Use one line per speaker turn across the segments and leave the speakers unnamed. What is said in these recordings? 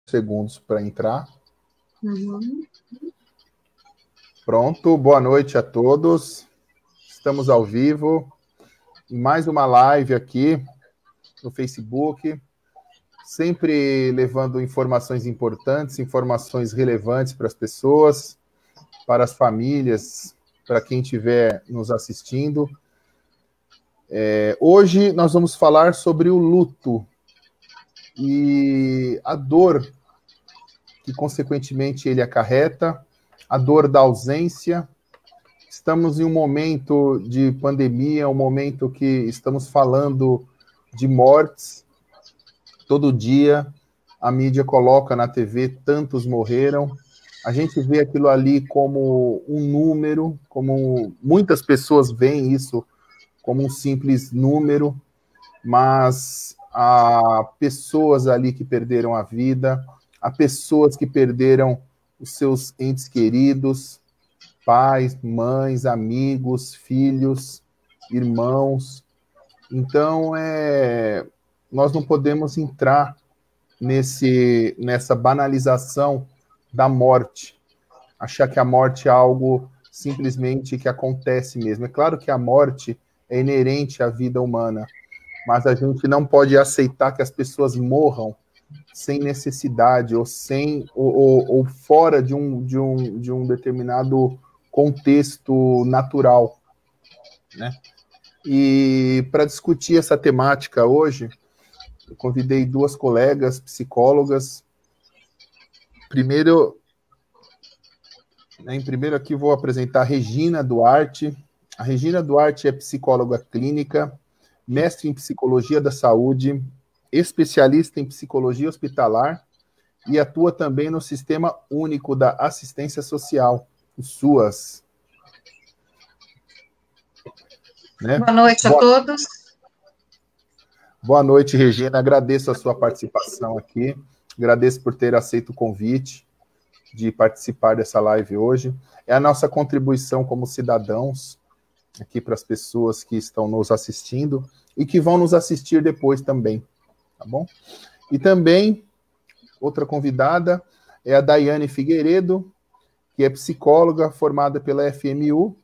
Segundos para entrar. Pronto, boa noite a todos. Estamos ao vivo em mais uma live aqui no Facebook, sempre levando informações importantes, informações relevantes para as pessoas, para as famílias, para quem estiver nos assistindo. Hoje nós vamos falar sobre o luto e a dor que, consequentemente, ele acarreta, a dor da ausência. Estamos em um momento de pandemia, um momento que estamos falando de mortes. Todo dia a mídia coloca na TV, tantos morreram. A gente vê aquilo ali como um número, como muitas pessoas veem isso como um simples número, mas há pessoas ali que perderam a vida, há pessoas que perderam os seus entes queridos, pais, mães, amigos, filhos, irmãos. Então, nós não podemos entrar nessa banalização da morte, achar que a morte é algo simplesmente que acontece mesmo. É claro que a morte é inerente à vida humana, mas a gente não pode aceitar que as pessoas morram sem necessidade ou fora de um determinado contexto natural, né? E para discutir essa temática hoje, eu convidei duas colegas psicólogas. Primeiro aqui vou apresentar a Regina Duarte. A Regina Duarte é psicóloga clínica, mestre em psicologia da saúde, especialista em psicologia hospitalar e atua também no Sistema Único da Assistência Social, o SUAS. Né?
Boa noite a todos.
Boa noite, Regina. Agradeço a sua participação aqui. Agradeço por ter aceito o convite de participar dessa live hoje. É a nossa contribuição como cidadãos aqui para as pessoas que estão nos assistindo e que vão nos assistir depois também. Tá bom? E também, outra convidada é a Daiane Figueiredo, que é psicóloga formada pela FMU,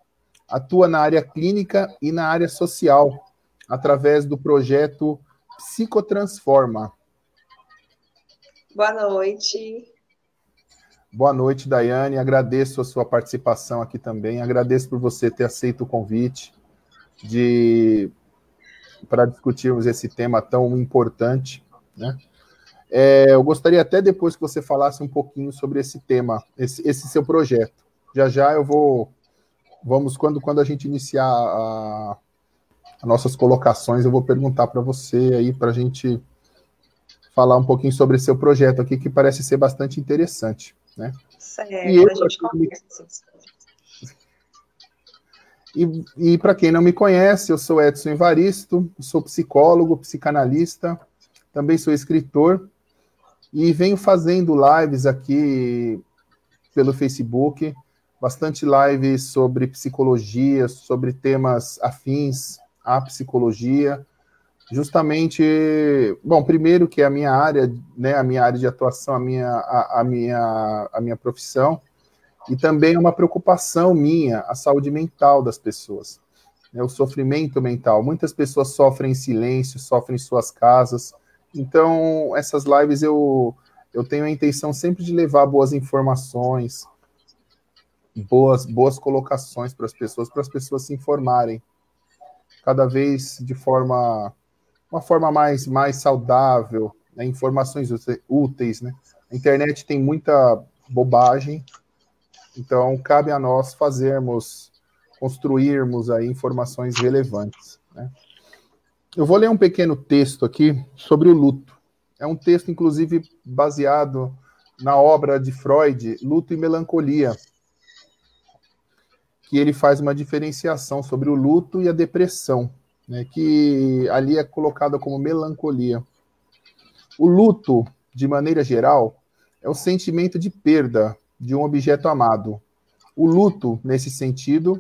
atua na área clínica e na área social, através do projeto Psicotransforma.
Boa noite.
Boa noite, Daiane. Agradeço a sua participação aqui também. Agradeço por você ter aceito o convite para discutirmos esse tema tão importante, né? Eu gostaria até depois que você falasse um pouquinho sobre esse tema, esse seu projeto. Já quando a gente iniciar as nossas colocações, eu vou perguntar para você aí, para a gente falar um pouquinho sobre esse seu projeto aqui, que parece ser bastante interessante, né?
Certo, a gente conversa.
E para quem não me conhece, eu sou Edson Evaristo, sou psicólogo, psicanalista, também sou escritor, e venho fazendo lives aqui pelo Facebook, bastante lives sobre psicologia, sobre temas afins à psicologia, justamente, bom, primeiro que é a minha área, né, a minha área de atuação, a minha profissão, e também é uma preocupação minha, a saúde mental das pessoas, né, o sofrimento mental. Muitas pessoas sofrem em silêncio, sofrem em suas casas. Então, essas lives eu tenho a intenção sempre de levar boas informações, boas colocações para as pessoas se informarem, cada vez de uma forma mais saudável, né, informações úteis, né? A internet tem muita bobagem, então cabe a nós construirmos aí informações relevantes, né? Eu vou ler um pequeno texto aqui sobre o luto. É um texto, inclusive, baseado na obra de Freud, Luto e Melancolia, que ele faz uma diferenciação sobre o luto e a depressão, né, que ali é colocada como melancolia. O luto, de maneira geral, é o sentimento de perda de um objeto amado. O luto, nesse sentido,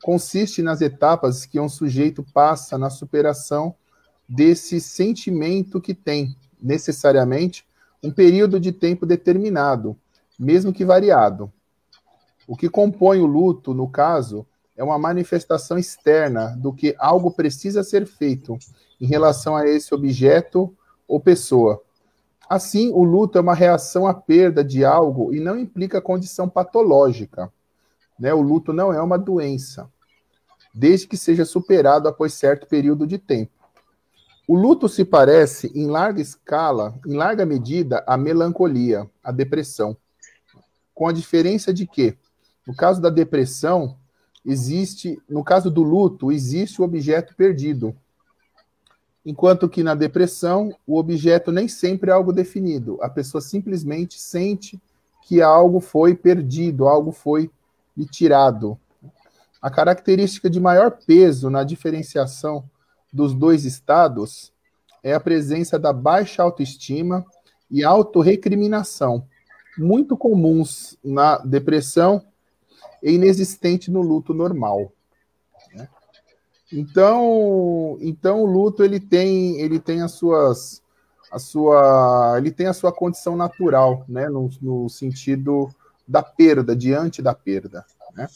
consiste nas etapas que um sujeito passa na superação desse sentimento que tem, necessariamente, um período de tempo determinado, mesmo que variado. O que compõe o luto, no caso, é uma manifestação externa do que algo precisa ser feito em relação a esse objeto ou pessoa. Assim, o luto é uma reação à perda de algo e não implica condição patológica, né? O luto não é uma doença, desde que seja superado após certo período de tempo. O luto se parece, em larga escala, em larga medida, à melancolia, à depressão, com a diferença de que, no caso da depressão, no caso do luto, existe o objeto perdido, enquanto que na depressão, o objeto nem sempre é algo definido. A pessoa simplesmente sente que algo foi perdido, algo foi lhe tirado. A característica de maior peso na diferenciação dos dois estados é a presença da baixa autoestima e autorrecriminação, muito comuns na depressão e inexistente no luto normal. Então o luto ele tem a sua condição natural, né, no sentido da perda, diante da perda, né?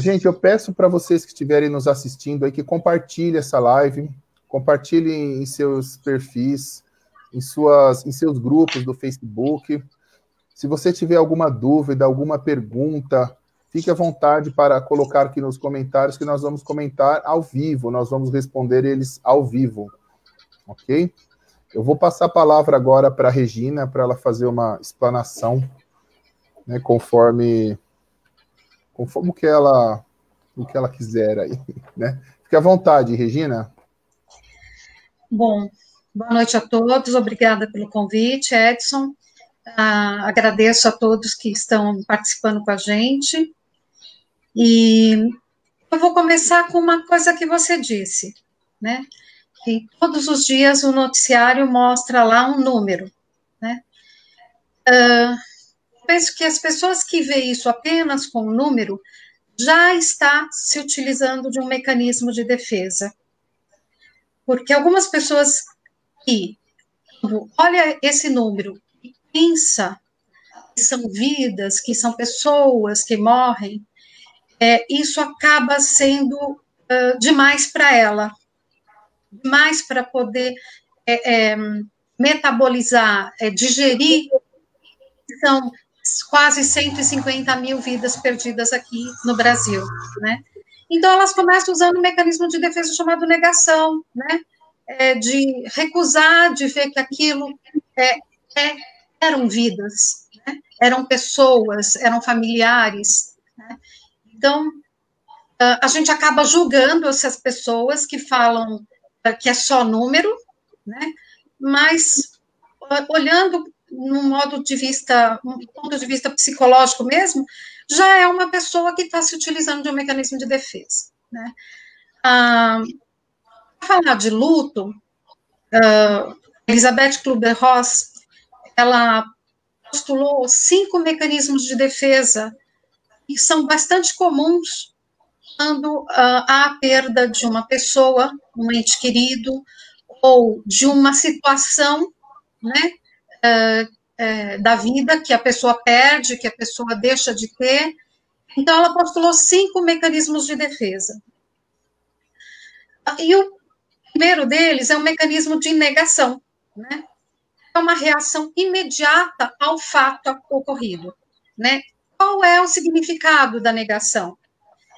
Gente, eu peço para vocês que estiverem nos assistindo aí que compartilhem essa live, compartilhem em seus perfis, em seus grupos do Facebook. Se você tiver alguma dúvida, alguma pergunta, fique à vontade para colocar aqui nos comentários, que nós vamos comentar ao vivo, nós vamos responder eles ao vivo, ok? Eu vou passar a palavra agora para a Regina, para ela fazer uma explanação, né, conforme o que ela quiser aí, né? Fique à vontade, Regina.
Bom, boa noite a todos, obrigada pelo convite, Edson. Agradeço a todos que estão participando com a gente. E eu vou começar com uma coisa que você disse, né? Que todos os dias o noticiário mostra lá um número, né? Penso que as pessoas que veem isso apenas com o número já está se utilizando de um mecanismo de defesa. Porque algumas pessoas que olha esse número e pensa que são vidas, que são pessoas que morrem, isso acaba sendo demais para ela, demais para poder metabolizar, digerir. São quase 150 mil vidas perdidas aqui no Brasil, né? Então, elas começam usando um mecanismo de defesa chamado negação, né? De recusar, de ver que aquilo eram vidas, né? Eram pessoas, eram familiares, né? Então, a gente acaba julgando essas pessoas que falam que é só número, né? Mas, olhando num ponto de vista psicológico mesmo, já é uma pessoa que está se utilizando de um mecanismo de defesa, né? Para falar de luto, Elizabeth Kübler-Ross, ela postulou 5 mecanismos de defesa que são bastante comuns quando há a perda de uma pessoa, um ente querido, ou de uma situação, né, da vida que a pessoa perde, que a pessoa deixa de ter. Então, ela postulou 5 mecanismos de defesa. E o primeiro deles é um mecanismo de negação, né? É uma reação imediata ao fato ocorrido, né? Qual é o significado da negação?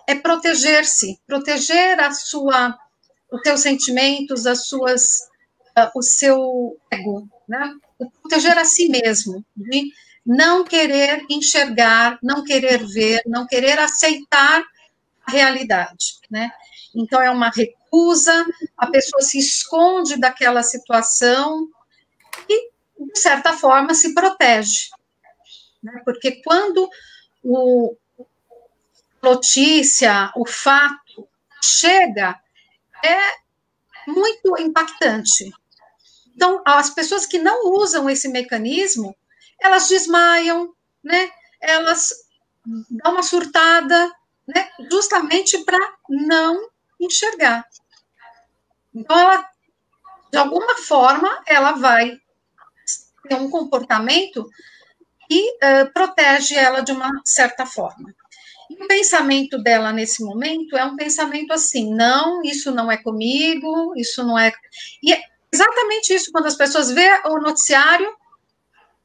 É proteger-se, proteger os seus sentimentos, o seu ego, né? Proteger a si mesmo, né? Não querer enxergar, não querer ver, não querer aceitar a realidade, né? Então, é uma recusa, a pessoa se esconde daquela situação e, de certa forma, se protege, né? Porque quando a notícia, o fato chega, é muito impactante. Então, as pessoas que não usam esse mecanismo, elas desmaiam, né? Elas dão uma surtada, né? Justamente para não enxergar. Então, ela, de alguma forma, ela vai ter um comportamento que protege ela de uma certa forma. E o pensamento dela nesse momento é um pensamento assim, não, isso não é comigo, isso não é... E é exatamente isso, quando as pessoas veem o noticiário,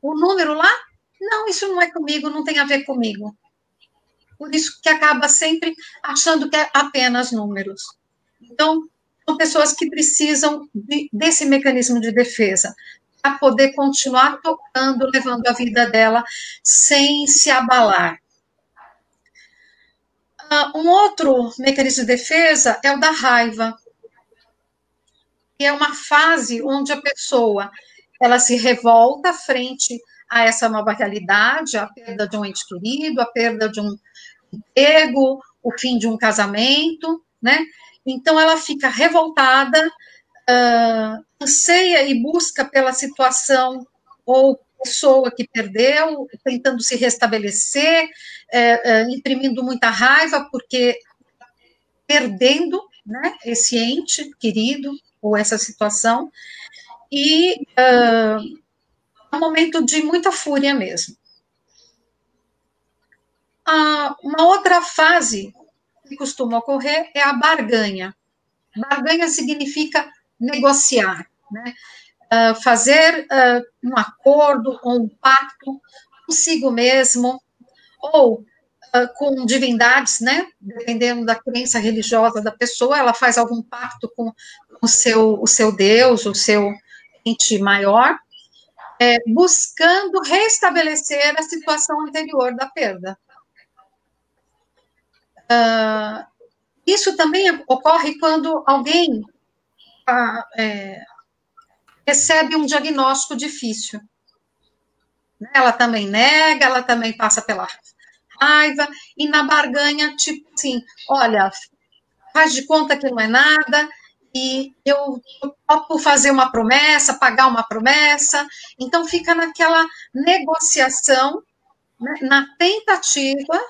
o número lá, não, isso não é comigo, não tem a ver comigo. Por isso que acaba sempre achando que é apenas números. Então, são pessoas que precisam desse mecanismo de defesa, para poder continuar tocando, levando a vida dela sem se abalar. Um outro mecanismo de defesa é o da raiva, que é uma fase onde a pessoa ela se revolta frente a essa nova realidade, a perda de um ente querido, a perda de um emprego, o fim de um casamento, né? Então ela fica revoltada, anseia e busca pela situação ou pessoa que perdeu, tentando se restabelecer, imprimindo muita raiva, porque perdendo, né, esse ente querido, ou essa situação, e é um momento de muita fúria mesmo. Uma outra fase que costuma ocorrer é a barganha. Barganha significa negociar, né? Fazer um acordo ou um pacto consigo mesmo, ou com divindades, né? Dependendo da crença religiosa da pessoa, ela faz algum pacto com o seu Deus, o seu ente maior, buscando restabelecer a situação anterior da perda. Isso também ocorre quando alguém recebe um diagnóstico difícil. Ela também nega, ela também passa pela raiva, e na barganha, tipo assim, olha, faz de conta que não é nada, e eu topo fazer uma promessa, pagar uma promessa, então fica naquela negociação, né, na tentativa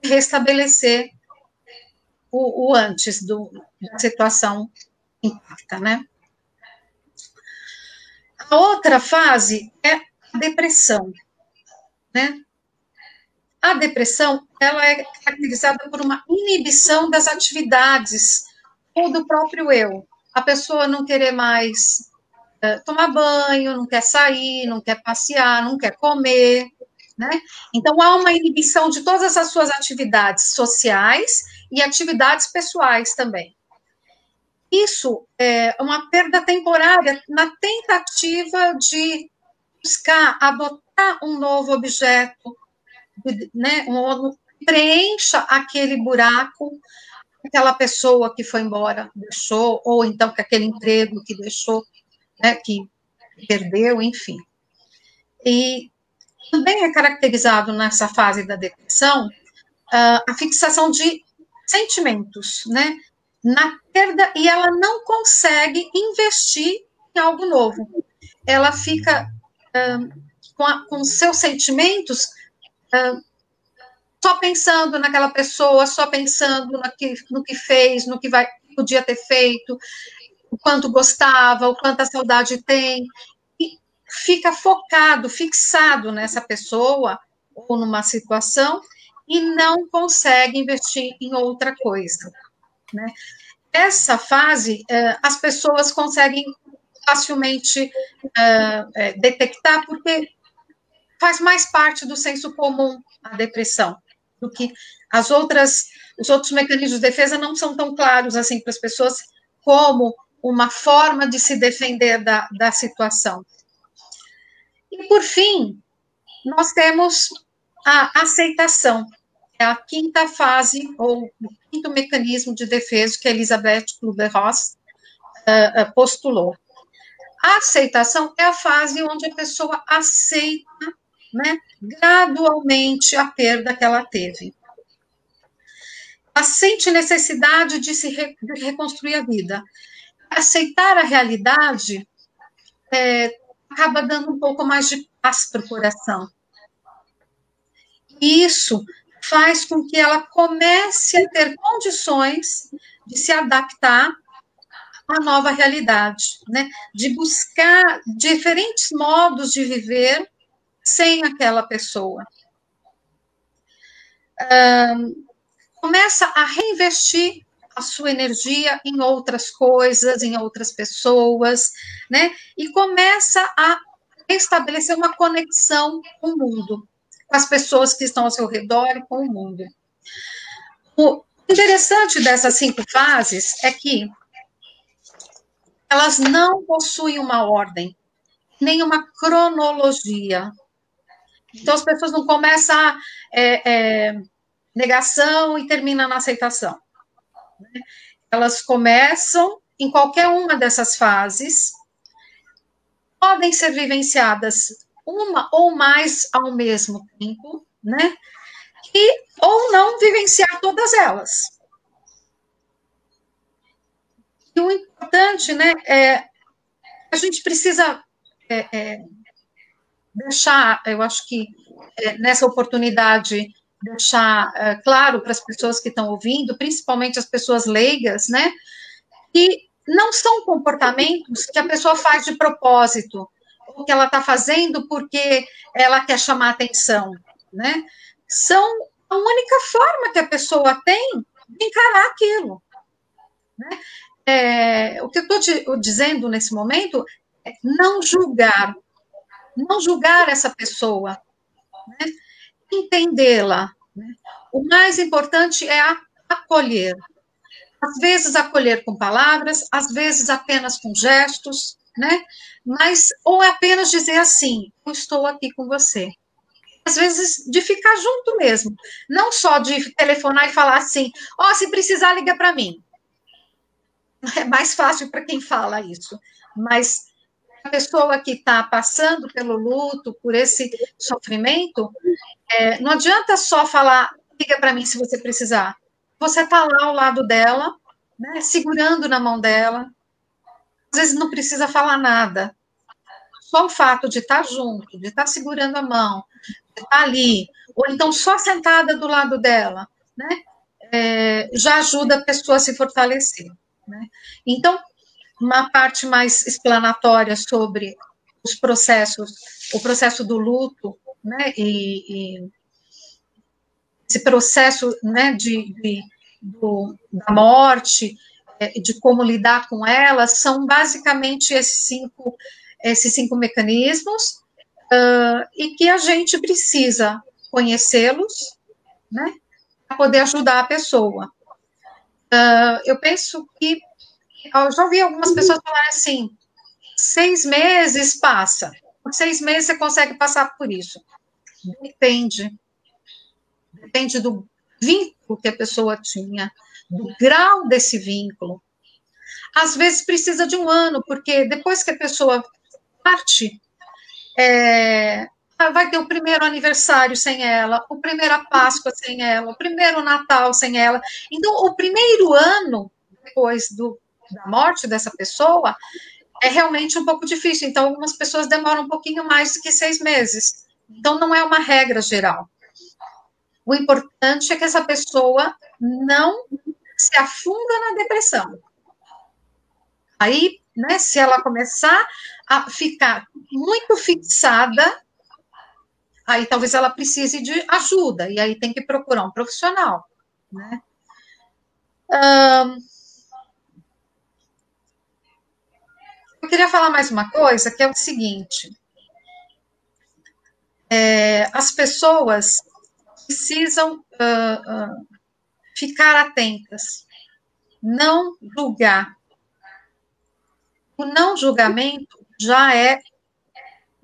de restabelecer o antes da situação intacta, né? A outra fase é a depressão, né? A depressão, ela é caracterizada por uma inibição das atividades ou do próprio eu. A pessoa não querer mais tomar banho, não quer sair, não quer passear, não quer comer, né? Então, há uma inibição de todas as suas atividades sociais e atividades pessoais também. Isso é uma perda temporária na tentativa de buscar adotar um novo objeto, né, preencha aquele buraco que aquela pessoa que foi embora deixou, ou então que aquele emprego que deixou, né, que perdeu, enfim. E também é caracterizado nessa fase da depressão a fixação de sentimentos, né, na perda, e ela não consegue investir em algo novo. Ela fica com seus sentimentos só pensando naquela pessoa, só pensando no que fez, no que podia ter feito, o quanto gostava, o quanto a saudade tem, e fica focado, fixado nessa pessoa ou numa situação e não consegue investir em outra coisa, né? Essa fase, as pessoas conseguem facilmente detectar, porque faz mais parte do senso comum a depressão, do que os outros mecanismos de defesa não são tão claros assim para as pessoas como uma forma de se defender da situação. E, por fim, nós temos a aceitação, é a quinta fase, ou o quinto mecanismo de defesa que a Elisabeth Kübler-Ross postulou. A aceitação é a fase onde a pessoa aceita, né, gradualmente a perda que ela teve. Ela sente necessidade de de reconstruir a vida. Aceitar a realidade acaba dando um pouco mais de paz para o coração. E isso faz com que ela comece a ter condições de se adaptar a nova realidade, né? De buscar diferentes modos de viver sem aquela pessoa. Começa a reinvestir a sua energia em outras coisas, em outras pessoas, né? E começa a estabelecer uma conexão com o mundo, com as pessoas que estão ao seu redor e com o mundo. O interessante dessas 5 fases é que elas não possuem uma ordem, nem uma cronologia. Então, as pessoas não começam a negação e terminam na aceitação. Elas começam em qualquer uma dessas fases, podem ser vivenciadas uma ou mais ao mesmo tempo, né? Ou não vivenciar todas elas. E o importante, né, a gente precisa deixar, eu acho que nessa oportunidade, deixar claro para as pessoas que estão ouvindo, principalmente as pessoas leigas, né, que não são comportamentos que a pessoa faz de propósito, ou que ela está fazendo porque ela quer chamar atenção, né, são a única forma que a pessoa tem de encarar aquilo, né. O que eu estou dizendo nesse momento é não julgar essa pessoa, né? Entendê-la, né? O mais importante é acolher. Às vezes acolher com palavras, às vezes apenas com gestos, né? Mas, ou apenas dizer assim, eu estou aqui com você. Às vezes de ficar junto mesmo, não só de telefonar e falar assim, se precisar, liga para mim. É mais fácil para quem fala isso, mas a pessoa que está passando pelo luto, por esse sofrimento, não adianta só falar, liga para mim se você precisar. Você está lá ao lado dela, né, segurando na mão dela, às vezes não precisa falar nada, só o fato de estar junto, de estar segurando a mão, de estar ali, ou então só sentada do lado dela, né, já ajuda a pessoa a se fortalecer. Né? Então, uma parte mais explanatória sobre os processos, o processo do luto, né, e esse processo, né, da morte, de como lidar com ela, são basicamente esses cinco mecanismos, e que a gente precisa conhecê-los, né, para poder ajudar a pessoa. Eu penso que eu já ouvi algumas pessoas falarem assim, 6 meses passa, por 6 meses você consegue passar por isso. Depende do vínculo que a pessoa tinha, do grau desse vínculo. Às vezes precisa de 1 ano, porque depois que a pessoa parte, vai ter o primeiro aniversário sem ela, o primeira Páscoa sem ela, o primeiro Natal sem ela. Então, o primeiro ano, depois da morte dessa pessoa, é realmente um pouco difícil. Então, algumas pessoas demoram um pouquinho mais do que 6 meses. Então, não é uma regra geral. O importante é que essa pessoa não se afunda na depressão. Aí, né, se ela começar a ficar muito fixada, aí talvez ela precise de ajuda, e aí tem que procurar um profissional, né? Eu queria falar mais uma coisa, que é o seguinte, as pessoas precisam ficar atentas, não julgar. O não julgamento já é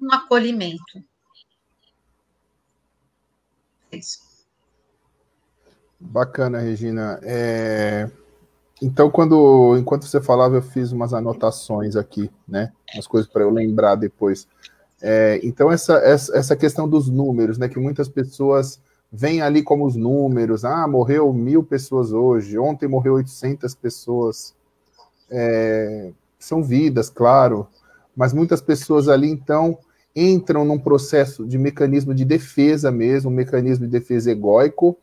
um acolhimento. Isso.
Bacana, Regina. Então, enquanto você falava, eu fiz umas anotações aqui, né? Umas coisas para eu lembrar depois. Então, essa questão dos números, né? Que muitas pessoas veem ali como os números. Morreu 1.000 pessoas hoje. Ontem morreu 800 pessoas. São vidas, claro. Mas muitas pessoas ali, então, entram num processo de mecanismo de defesa mesmo, um mecanismo de defesa egóico,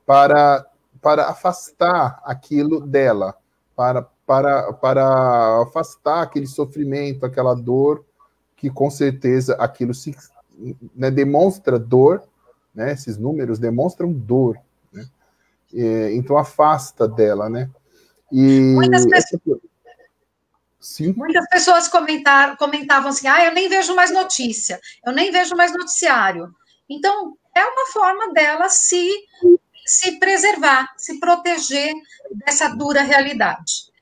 para afastar aquilo dela, para para afastar aquele sofrimento, aquela dor, que com certeza aquilo se, né, demonstra dor, né, esses números demonstram dor, né, então afasta dela, né. E
muitas pessoas comentavam assim, eu nem vejo mais notícia, eu nem vejo mais noticiário. Então, é uma forma dela se preservar, se proteger dessa dura realidade.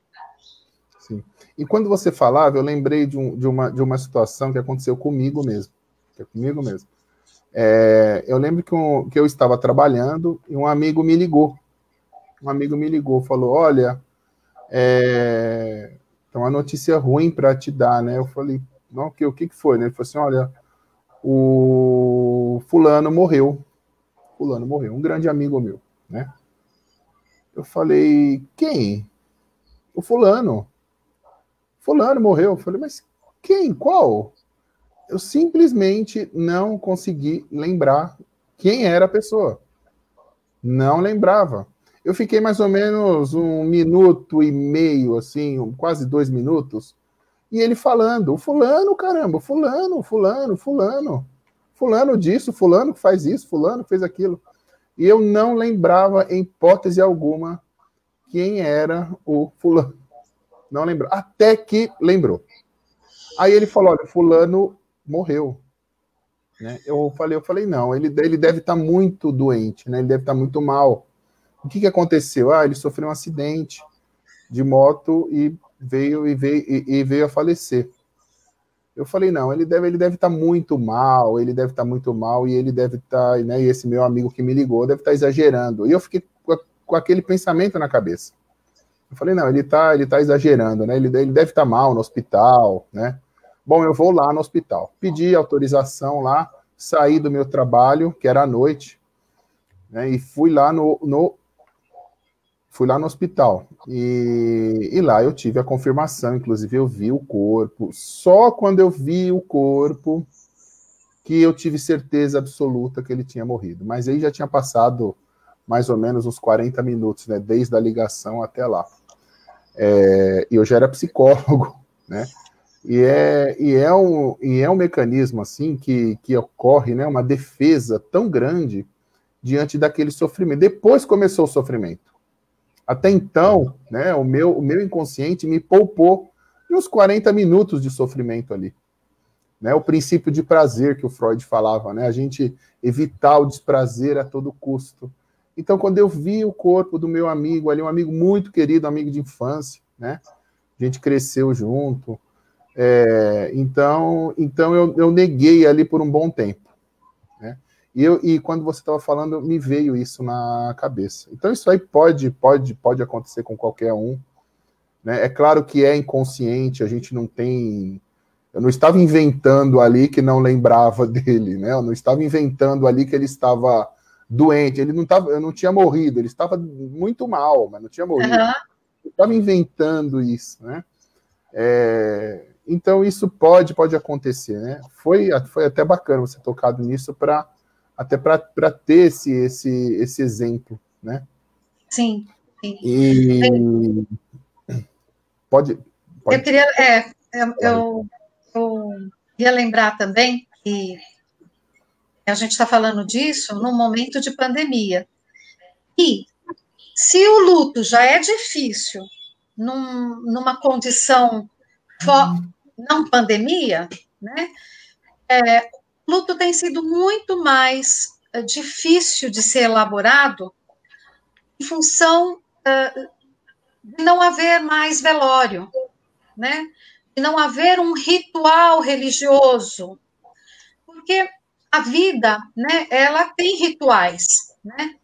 Sim. E quando você falava, eu lembrei de uma situação que aconteceu comigo mesmo. Eu lembro que eu estava trabalhando e um amigo me ligou. Falou, olha, tem uma notícia ruim para te dar, né? Eu falei, não, o que foi? Né? Ele falou assim, olha, o fulano morreu, um grande amigo meu, né? Eu falei, quem? O fulano morreu. Eu falei, mas quem? Qual? Eu simplesmente não consegui lembrar quem era a pessoa. Não lembrava. Eu fiquei mais ou menos 1 minuto e meio, assim, quase 2 minutos, e ele falando, o fulano, caramba, fulano disso, fulano que faz isso, fulano que fez aquilo. E eu não lembrava, em hipótese alguma, quem era o fulano. Não lembrou. Até que lembrou. Aí ele falou, olha, fulano morreu. Né? Eu falei, não, ele deve estar muito doente, né? Ele deve estar muito mal. O que aconteceu? Ele sofreu um acidente de moto e veio a falecer. Eu falei, não, ele deve estar muito mal, e ele deve estar, né, e esse meu amigo que me ligou deve estar exagerando. E eu fiquei com aquele pensamento na cabeça. Eu falei, não, ele tá exagerando, né? Ele deve estar mal no hospital, né? Bom, eu vou lá no hospital. Pedi autorização lá, saí do meu trabalho, que era à noite, né? E fui lá no hospital. E lá eu tive a confirmação, inclusive eu vi o corpo. Só quando eu vi o corpo que eu tive certeza absoluta que ele tinha morrido. Mas aí já tinha passado mais ou menos uns 40 minutos, né? Desde a ligação até lá. E eu já era psicólogo, né? E é um mecanismo assim que ocorre, né? Uma defesa tão grande diante daquele sofrimento. Depois começou o sofrimento. Até então, né? O meu inconsciente me poupou uns 40 minutos de sofrimento ali, né? O princípio de prazer que o Freud falava, né? A gente evitar o desprazer a todo custo. Então, quando eu vi o corpo do meu amigo ali, um amigo muito querido, amigo de infância, né? A gente cresceu junto. Então eu neguei ali por um bom tempo, né? E quando você estava falando, me veio isso na cabeça. Então, isso aí pode acontecer com qualquer um, né? É claro que é inconsciente, a gente não tem... Eu não estava inventando ali que não lembrava dele, né? Eu não estava inventando ali que ele estava doente, eu não tinha morrido, ele estava muito mal, mas não tinha morrido. Uhum. Eu estava inventando isso, né? Então isso pode acontecer, né? Foi até bacana você tocado nisso para ter esse exemplo, né?
Sim.
E pode.
Eu queria eu queria lembrar também que a gente está falando disso num momento de pandemia. E se o luto já é difícil numa condição não pandemia, né? O luto tem sido muito mais difícil de ser elaborado em função de não haver mais velório, né? De não haver um ritual religioso, porque a vida, né? Ela tem rituais, né?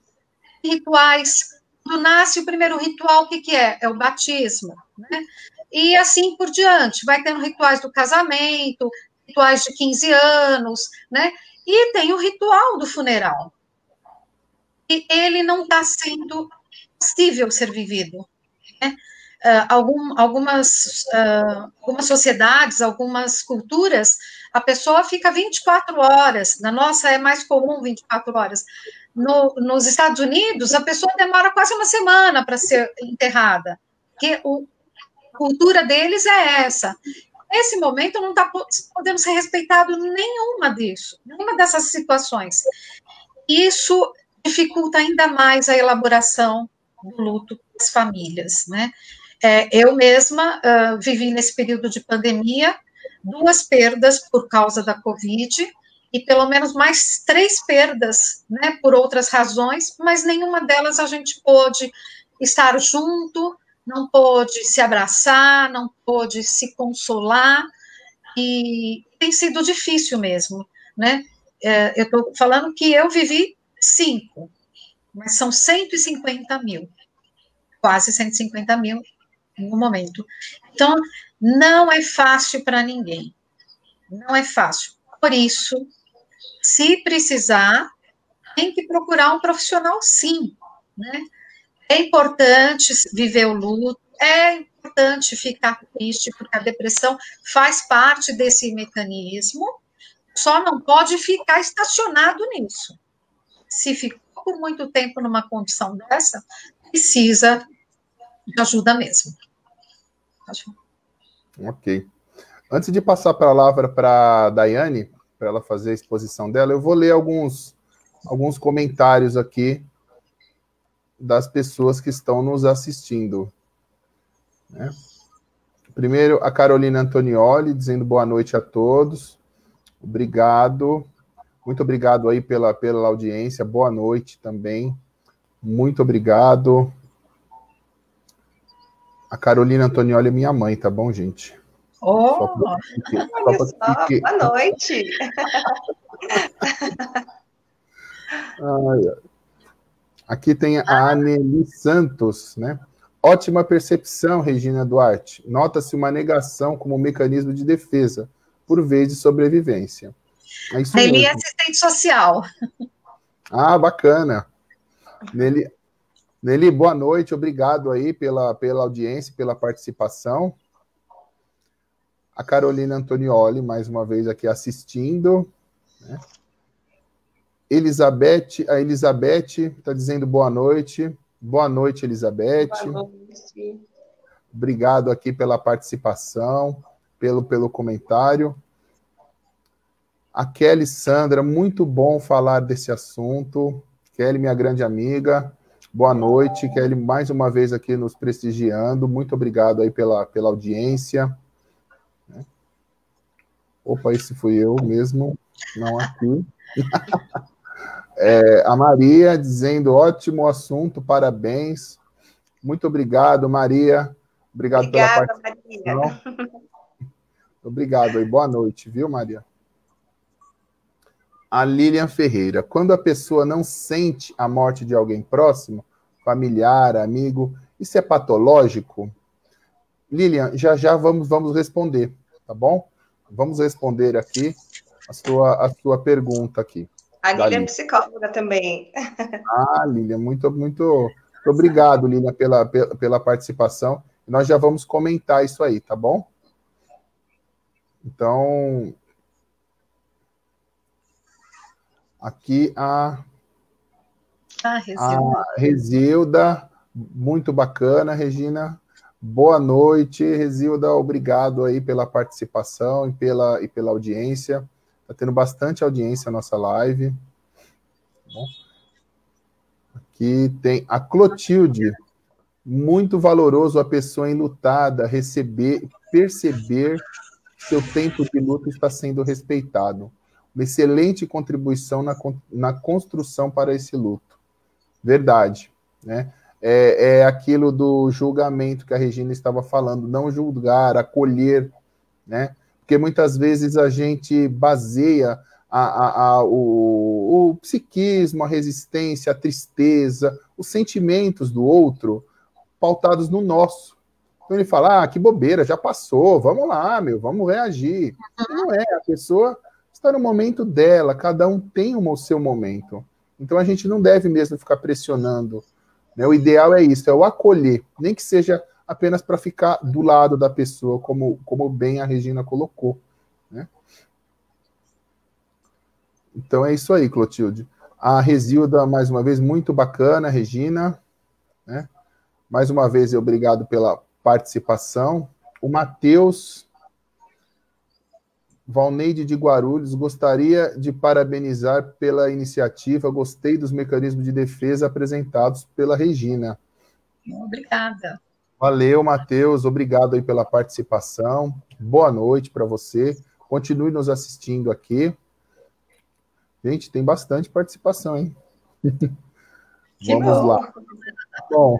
Rituais. Quando nasce o primeiro ritual, o que é? É o batismo, né? E assim por diante, vai tendo rituais do casamento, rituais de 15 anos, né? E tem o ritual do funeral. E ele não está sendo possível ser vivido, né? Algumas sociedades, algumas culturas, a pessoa fica 24 horas, na nossa é mais comum 24 horas. Nos Estados Unidos, a pessoa demora quase uma semana para ser enterrada, porque cultura deles é essa. Nesse momento, não está podendo ser respeitado nenhuma dessas situações. Isso dificulta ainda mais a elaboração do luto das famílias, né? Eu mesma vivi nesse período de pandemia 2 perdas por causa da Covid e pelo menos mais 3 perdas, né, por outras razões, mas nenhuma delas a gente pôde estar junto, não pôde se abraçar, não pôde se consolar, e tem sido difícil mesmo, né? Eu estou falando que eu vivi 5, mas são 150 mil, quase 150 mil no momento. Então, não é fácil para ninguém, não é fácil. Por isso, se precisar, tem que procurar um profissional, sim, né? É importante viver o luto, é importante ficar triste, porque a depressão faz parte desse mecanismo, só não pode ficar estacionado nisso. Se ficou por muito tempo numa condição dessa, precisa de ajuda mesmo.
Ok. Antes de passar a palavra para a Daiane, para ela fazer a exposição dela, eu vou ler alguns comentários aqui das pessoas que estão nos assistindo. Né? Primeiro, a Carolina Antonioli, dizendo boa noite a todos. Obrigado. Muito obrigado aí pela audiência. Boa noite também. Muito obrigado. A Carolina Antonioli é minha mãe, tá bom, gente?
Boa noite.
Aqui tem a Aneli Santos, né? Ótima percepção, Regina Duarte. Nota-se uma negação como mecanismo de defesa, por vez de sobrevivência. É isso
Ele
mesmo.
é assistente social.
Ah, bacana. Nelly, boa noite, obrigado aí pela audiência, pela participação. A Carolina Antonioli, mais uma vez aqui assistindo. Né? A Elizabeth está dizendo boa noite. Boa noite, Elizabeth.
Boa noite.
Obrigado aqui pela participação, pelo comentário. A Kelly Sandra, muito bom falar desse assunto. Kelly, minha grande amiga, boa noite. Kelly, mais uma vez aqui nos prestigiando. Muito obrigado aí pela audiência. Opa, esse fui eu mesmo, não aqui. A Maria dizendo, ótimo assunto, parabéns. Muito obrigado, Maria. Obrigado pela participação. Maria. Obrigado aí, boa noite, viu, Maria? A Lilian Ferreira, quando a pessoa não sente a morte de alguém próximo, familiar, amigo, isso é patológico? Lilian, já vamos responder, tá bom? Vamos responder aqui a sua pergunta aqui.
A Lilian é psicóloga também.
Ah, Lilian, muito obrigado, Lilian, pela participação. Nós já vamos comentar isso aí, tá bom? Então, aqui a Rezilda, muito bacana, Regina. Boa noite, Rezilda, obrigado aí pela participação e pela audiência. Está tendo bastante audiência a nossa live. Bom, aqui tem a Clotilde, muito valoroso a pessoa enlutada perceber que seu tempo de luto está sendo respeitado. Uma excelente contribuição na construção para esse luto. Verdade, né? É aquilo do julgamento que a Regina estava falando, não julgar, acolher, né? Porque muitas vezes a gente baseia o psiquismo, a resistência, a tristeza, os sentimentos do outro pautados no nosso. Então ele fala, que bobeira, já passou, vamos lá, vamos reagir. E não é, a pessoa está no momento dela, cada um tem o seu momento. Então a gente não deve mesmo ficar pressionando. Né? O ideal é isso, é o acolher, nem que seja apenas para ficar do lado da pessoa, como bem a Regina colocou. Né? Então é isso aí, Clotilde. A Rezilda, mais uma vez, muito bacana, Regina. Né? Mais uma vez, obrigado pela participação. O Matheus Valneide de Guarulhos, gostaria de parabenizar pela iniciativa, gostei dos mecanismos de defesa apresentados pela Regina.
Obrigada.
Valeu, Matheus, obrigado aí pela participação, boa noite para você, continue nos assistindo aqui. Gente, tem bastante participação, hein? Vamos lá. Bom,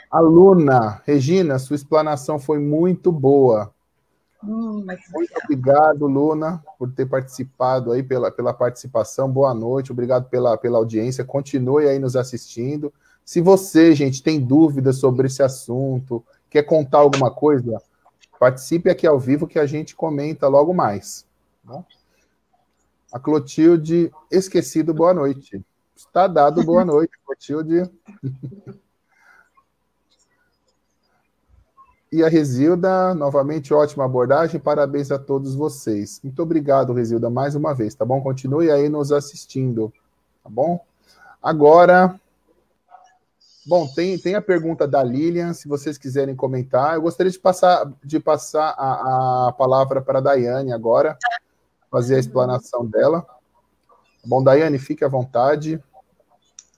aluna, Regina, sua explanação foi muito boa. Muito obrigado, Luna, por ter participado aí, pela participação. Boa noite, obrigado pela audiência. Continue aí nos assistindo. Se você, gente, tem dúvidas sobre esse assunto, quer contar alguma coisa, participe aqui ao vivo que a gente comenta logo mais. Tá? A Clotilde, esquecido, boa noite. Está dado boa noite, Clotilde. E a Resilda, novamente, ótima abordagem, parabéns a todos vocês. Muito obrigado, Resilda, mais uma vez, tá bom? Continue aí nos assistindo, tá bom? Agora, bom, tem a pergunta da Lilian, se vocês quiserem comentar. Eu gostaria de passar a palavra para a Daiane agora, fazer a explanação dela. Bom, Daiane, fique à vontade.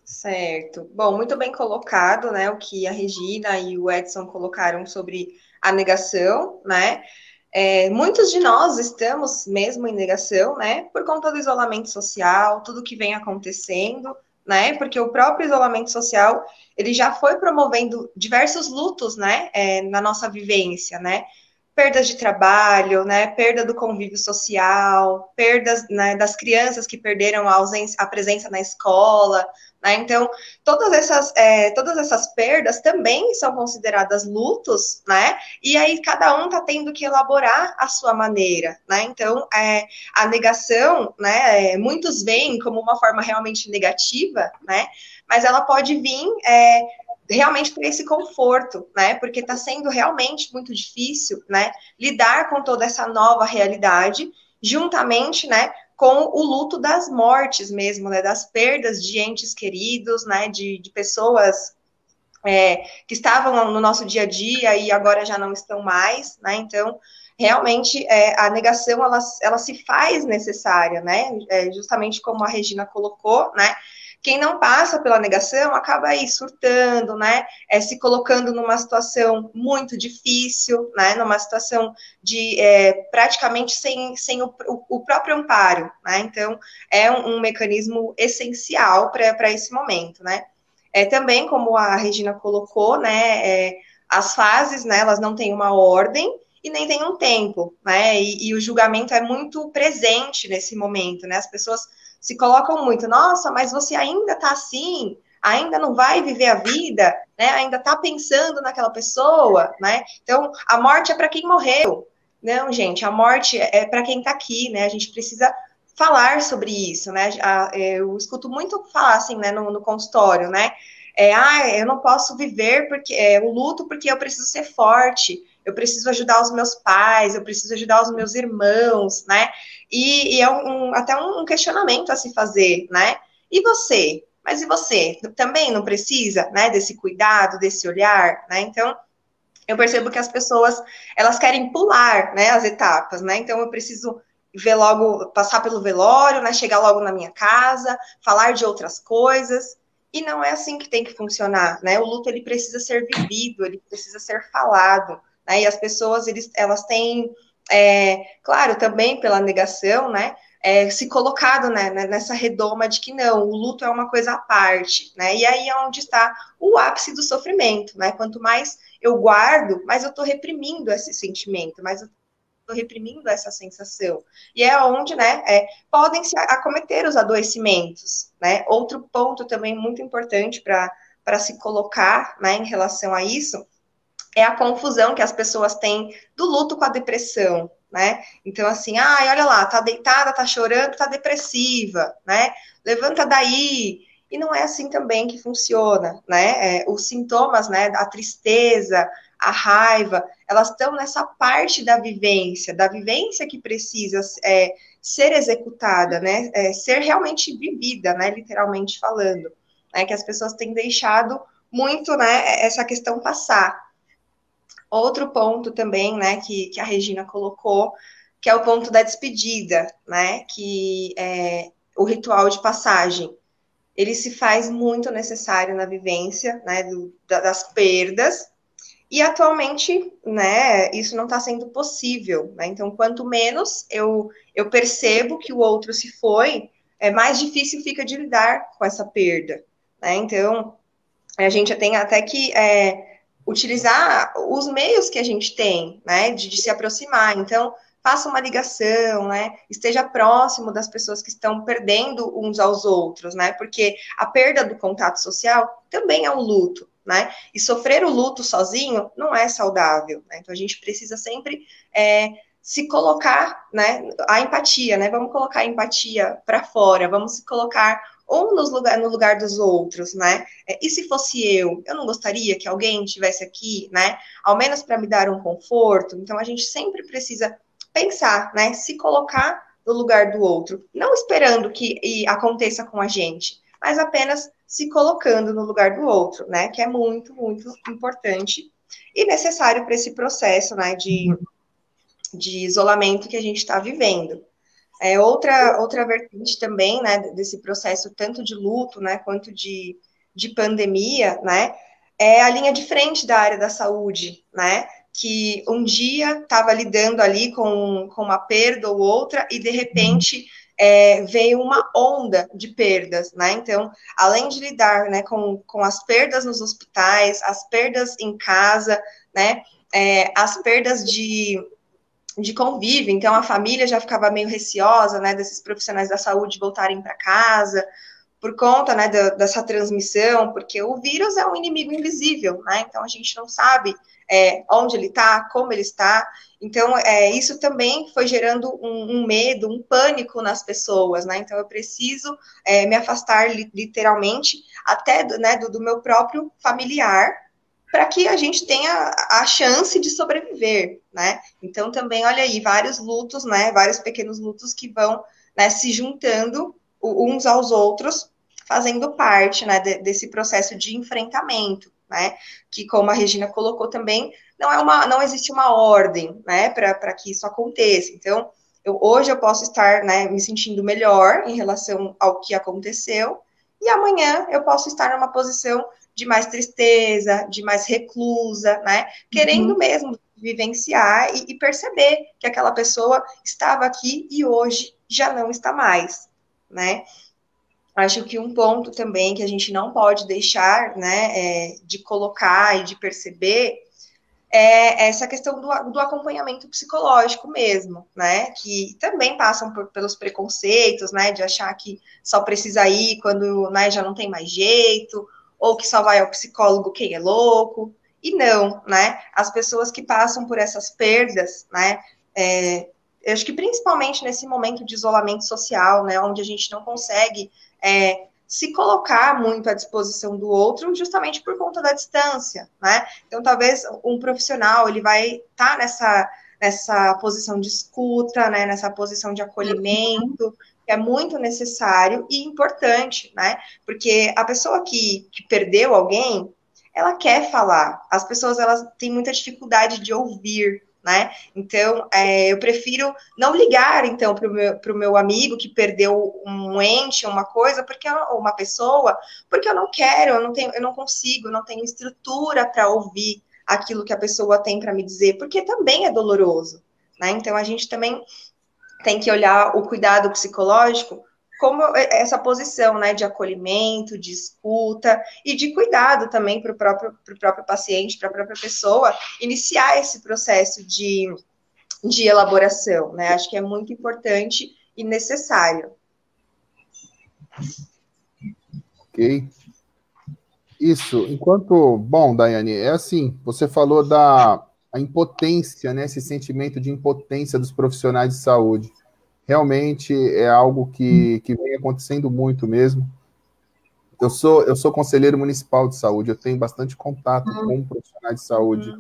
Certo. Bom, muito bem colocado, né, o que a Regina e o Edson colocaram sobre a negação, né? Muitos de nós estamos mesmo em negação, né, por conta do isolamento social, tudo que vem acontecendo, né, porque o próprio isolamento social, ele já foi promovendo diversos lutos, né, na nossa vivência, né, perdas de trabalho, né, perda do convívio social, perdas, né, das crianças que perderam a presença na escola, né, então todas essas perdas também são consideradas lutos, né, e aí cada um está tendo que elaborar a sua maneira, né, então a negação, né, muitos veem como uma forma realmente negativa, né, mas ela pode vir realmente para esse conforto, né? Porque está sendo realmente muito difícil, né? Lidar com toda essa nova realidade, juntamente, né? Com o luto das mortes mesmo, né? Das perdas de entes queridos, né? De pessoas que estavam no nosso dia a dia e agora já não estão mais, né? Então, realmente, a negação, ela se faz necessária, né? Justamente como a Regina colocou, né? Quem não passa pela negação acaba aí surtando, né? Se colocando numa situação muito difícil, né? Numa situação de praticamente sem o próprio amparo, né? Então, é um mecanismo essencial para esse momento, né? Também, como a Regina colocou, né? As fases, né? Elas não têm uma ordem e nem tem um tempo, né? E o julgamento é muito presente nesse momento, né? As pessoas se colocam muito, nossa, mas você ainda tá assim, ainda não vai viver a vida, né? Ainda tá pensando naquela pessoa, né? Então, a morte é para quem morreu. Não, gente, a morte é para quem tá aqui, né? A gente precisa falar sobre isso, né? Eu escuto muito falar assim, né, no consultório, né? Eu não posso viver porque o luto porque eu preciso ser forte, eu preciso ajudar os meus pais, eu preciso ajudar os meus irmãos, né? E é até um questionamento a se fazer, né? E você? Mas e você? Também não precisa, né, desse cuidado, desse olhar, né? Então, eu percebo que as pessoas, elas querem pular, né, as etapas, né? Então, eu preciso ver logo, passar pelo velório, né, chegar logo na minha casa, falar de outras coisas, e não é assim que tem que funcionar, né? O luto, ele precisa ser vivido, ele precisa ser falado, né? E as pessoas, elas têm, claro, também pela negação, né, se colocado, né, nessa redoma de que não, o luto é uma coisa à parte, né? E aí é onde está o ápice do sofrimento, né? Quanto mais eu guardo, mais eu estou reprimindo esse sentimento, mais eu estou reprimindo essa sensação. E é onde, né, podem se acometer os adoecimentos, né? Outro ponto também muito importante para se colocar, né, em relação a isso, é a confusão que as pessoas têm do luto com a depressão, né? Então, assim, olha lá, tá deitada, tá chorando, tá depressiva, né? Levanta daí. E não é assim também que funciona, né? Os sintomas, né, a tristeza, a raiva, elas estão nessa parte da vivência que precisa ser executada, né? Ser realmente vivida, né? Literalmente falando, né? Que as pessoas têm deixado muito, né, essa questão passar. outro ponto também, né, que a Regina colocou, que é o ponto da despedida, né, que é o ritual de passagem. Ele se faz muito necessário na vivência, né, das perdas, e atualmente, né, isso não está sendo possível, né? Então, quanto menos eu percebo que o outro se foi, mais difícil fica de lidar com essa perda, né? Então, a gente tem até que utilizar os meios que a gente tem, né, de se aproximar. Então, faça uma ligação, né, esteja próximo das pessoas que estão perdendo uns aos outros, né, porque a perda do contato social também é um luto, né, e sofrer o luto sozinho não é saudável, né, então a gente precisa sempre se colocar, né, a empatia, né, vamos colocar a empatia para fora, vamos se colocar ou no lugar dos outros, né? E se fosse eu não gostaria que alguém estivesse aqui, né? Ao menos para me dar um conforto. Então, a gente sempre precisa pensar, né? Se colocar no lugar do outro. Não esperando que aconteça com a gente, mas apenas se colocando no lugar do outro, né? Que é muito, muito importante e necessário para esse processo, né? De isolamento que a gente está vivendo. Outra vertente também, né, desse processo tanto de luto, né, quanto de pandemia, né, é a linha de frente da área da saúde, né, que um dia estava lidando ali com uma perda ou outra e, de repente, veio uma onda de perdas, né, então, além de lidar, né, com as perdas nos hospitais, as perdas em casa, né, as perdas de convívio, então a família já ficava meio receosa, né, desses profissionais da saúde voltarem para casa, por conta, né, dessa transmissão, porque o vírus é um inimigo invisível, né, então a gente não sabe onde ele está, como ele está, então isso também foi gerando um medo, um pânico nas pessoas, né, então eu preciso me afastar literalmente até do meu próprio familiar, para que a gente tenha a chance de sobreviver, né? Então, também, olha aí, vários lutos, né? Vários pequenos lutos que vão, né, se juntando uns aos outros, fazendo parte, né, desse processo de enfrentamento, né? Que, como a Regina colocou também, não existe uma ordem, né, para que isso aconteça. Então, hoje eu posso estar, né, me sentindo melhor em relação ao que aconteceu, e amanhã eu posso estar numa posição de mais tristeza, de mais reclusa, né? Querendo mesmo vivenciar e perceber que aquela pessoa estava aqui e hoje já não está mais, né? Acho que um ponto também que a gente não pode deixar, né, de colocar e de perceber é essa questão do acompanhamento psicológico mesmo, né, que também passam pelos preconceitos, né, de achar que só precisa ir quando, né, já não tem mais jeito, ou que só vai ao psicólogo quem é louco, e não, né, as pessoas que passam por essas perdas, né, eu acho que principalmente nesse momento de isolamento social, né, onde a gente não consegue se colocar muito à disposição do outro, justamente por conta da distância, né? Então, talvez um profissional, ele vai estar nessa posição de escuta, né? Nessa posição de acolhimento, que é muito necessário e importante, né? Porque a pessoa que perdeu alguém, ela quer falar. As pessoas, elas têm muita dificuldade de ouvir, né? Então, eu prefiro não ligar, então, para o meu amigo que perdeu um ente, uma coisa, ou uma pessoa, porque eu não quero, eu não consigo, eu não tenho estrutura para ouvir aquilo que a pessoa tem para me dizer, porque também é doloroso, né? Então, a gente também tem que olhar o cuidado psicológico como essa posição, né, de acolhimento, de escuta e de cuidado também para o próprio paciente, para a própria pessoa, iniciar esse processo de elaboração, né? Acho que é muito importante e necessário.
Ok. Isso. Bom, Daiane, é assim, você falou da impotência, né? Esse sentimento de impotência dos profissionais de saúde. Realmente é algo que vem acontecendo muito mesmo. Eu sou conselheiro municipal de saúde, eu tenho bastante contato com profissionais de saúde.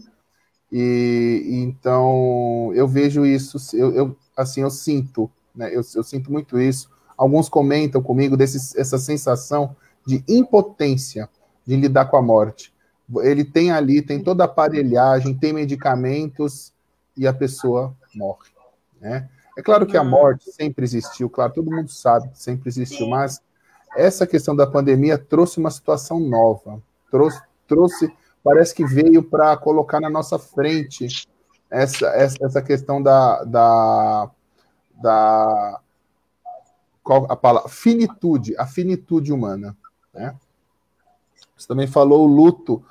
E então eu vejo isso, eu sinto, né? Eu sinto muito isso. Alguns comentam comigo essa sensação de impotência de lidar com a morte, Ele tem ali, tem toda a aparelhagem, tem medicamentos e a pessoa morre, né? É claro que a morte sempre existiu, claro, todo mundo sabe que sempre existiu, mas essa questão da pandemia trouxe uma situação nova, trouxe parece que veio para colocar na nossa frente essa questão qual a palavra? Finitude, a finitude humana, né? Você também falou o luto.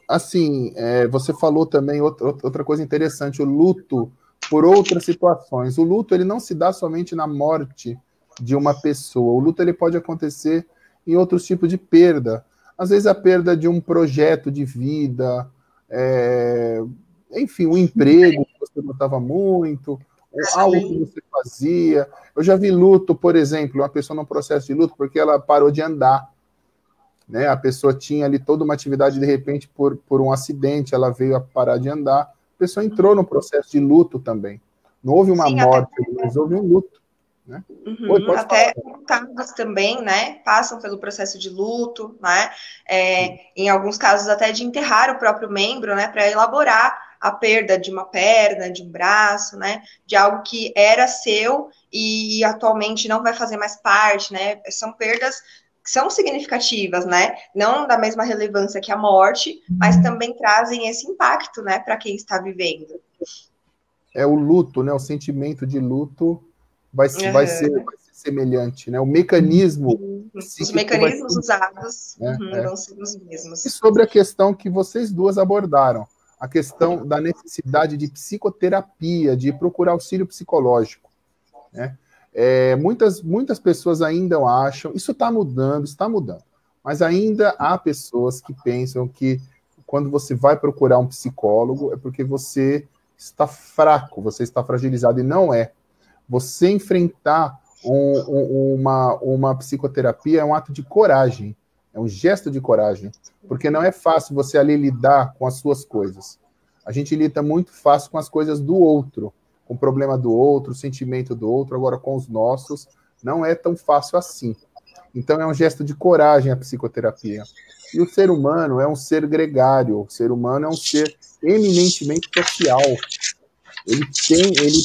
Assim, você falou também outra coisa interessante, o luto por outras situações. O luto, ele não se dá somente na morte de uma pessoa. O luto, ele pode acontecer em outros tipos de perda. Às vezes, a perda de um projeto de vida, enfim, um emprego que você gostava muito, algo que você fazia. Eu já vi luto, por exemplo, uma pessoa num processo de luto porque ela parou de andar, né? A pessoa tinha ali toda uma atividade, de repente, por um acidente, ela veio a parar de andar. A pessoa entrou no processo de luto também. Não houve uma morte, mas houve um luto, né?
Até casos também, né, passam pelo processo de luto, né? Em alguns casos até de enterrar o próprio membro, né, para elaborar a perda de uma perna, de um braço, né, de algo que era seu e atualmente não vai fazer mais parte, né? São perdas que são significativas, né? Não da mesma relevância que a morte, mas também trazem esse impacto, né, para quem está vivendo.
O luto, né? O sentimento de luto vai ser semelhante, né? O mecanismo...
Os mecanismos usados vão ser os mesmos.
E sobre a questão que vocês duas abordaram, a questão da necessidade de psicoterapia, de procurar auxílio psicológico, né? Muitas pessoas ainda acham, isso está mudando, mas ainda há pessoas que pensam que quando você vai procurar um psicólogo é porque você está fraco, você está fragilizado, e não é. Você enfrentar uma psicoterapia é um ato de coragem, é um gesto de coragem, porque não é fácil você ali lidar com as suas coisas. A gente lida muito fácil com as coisas do outro, com o problema do outro, o sentimento do outro, agora com os nossos, não é tão fácil assim. Então é um gesto de coragem a psicoterapia. E o ser humano é um ser gregário, o ser humano é um ser eminentemente social. Ele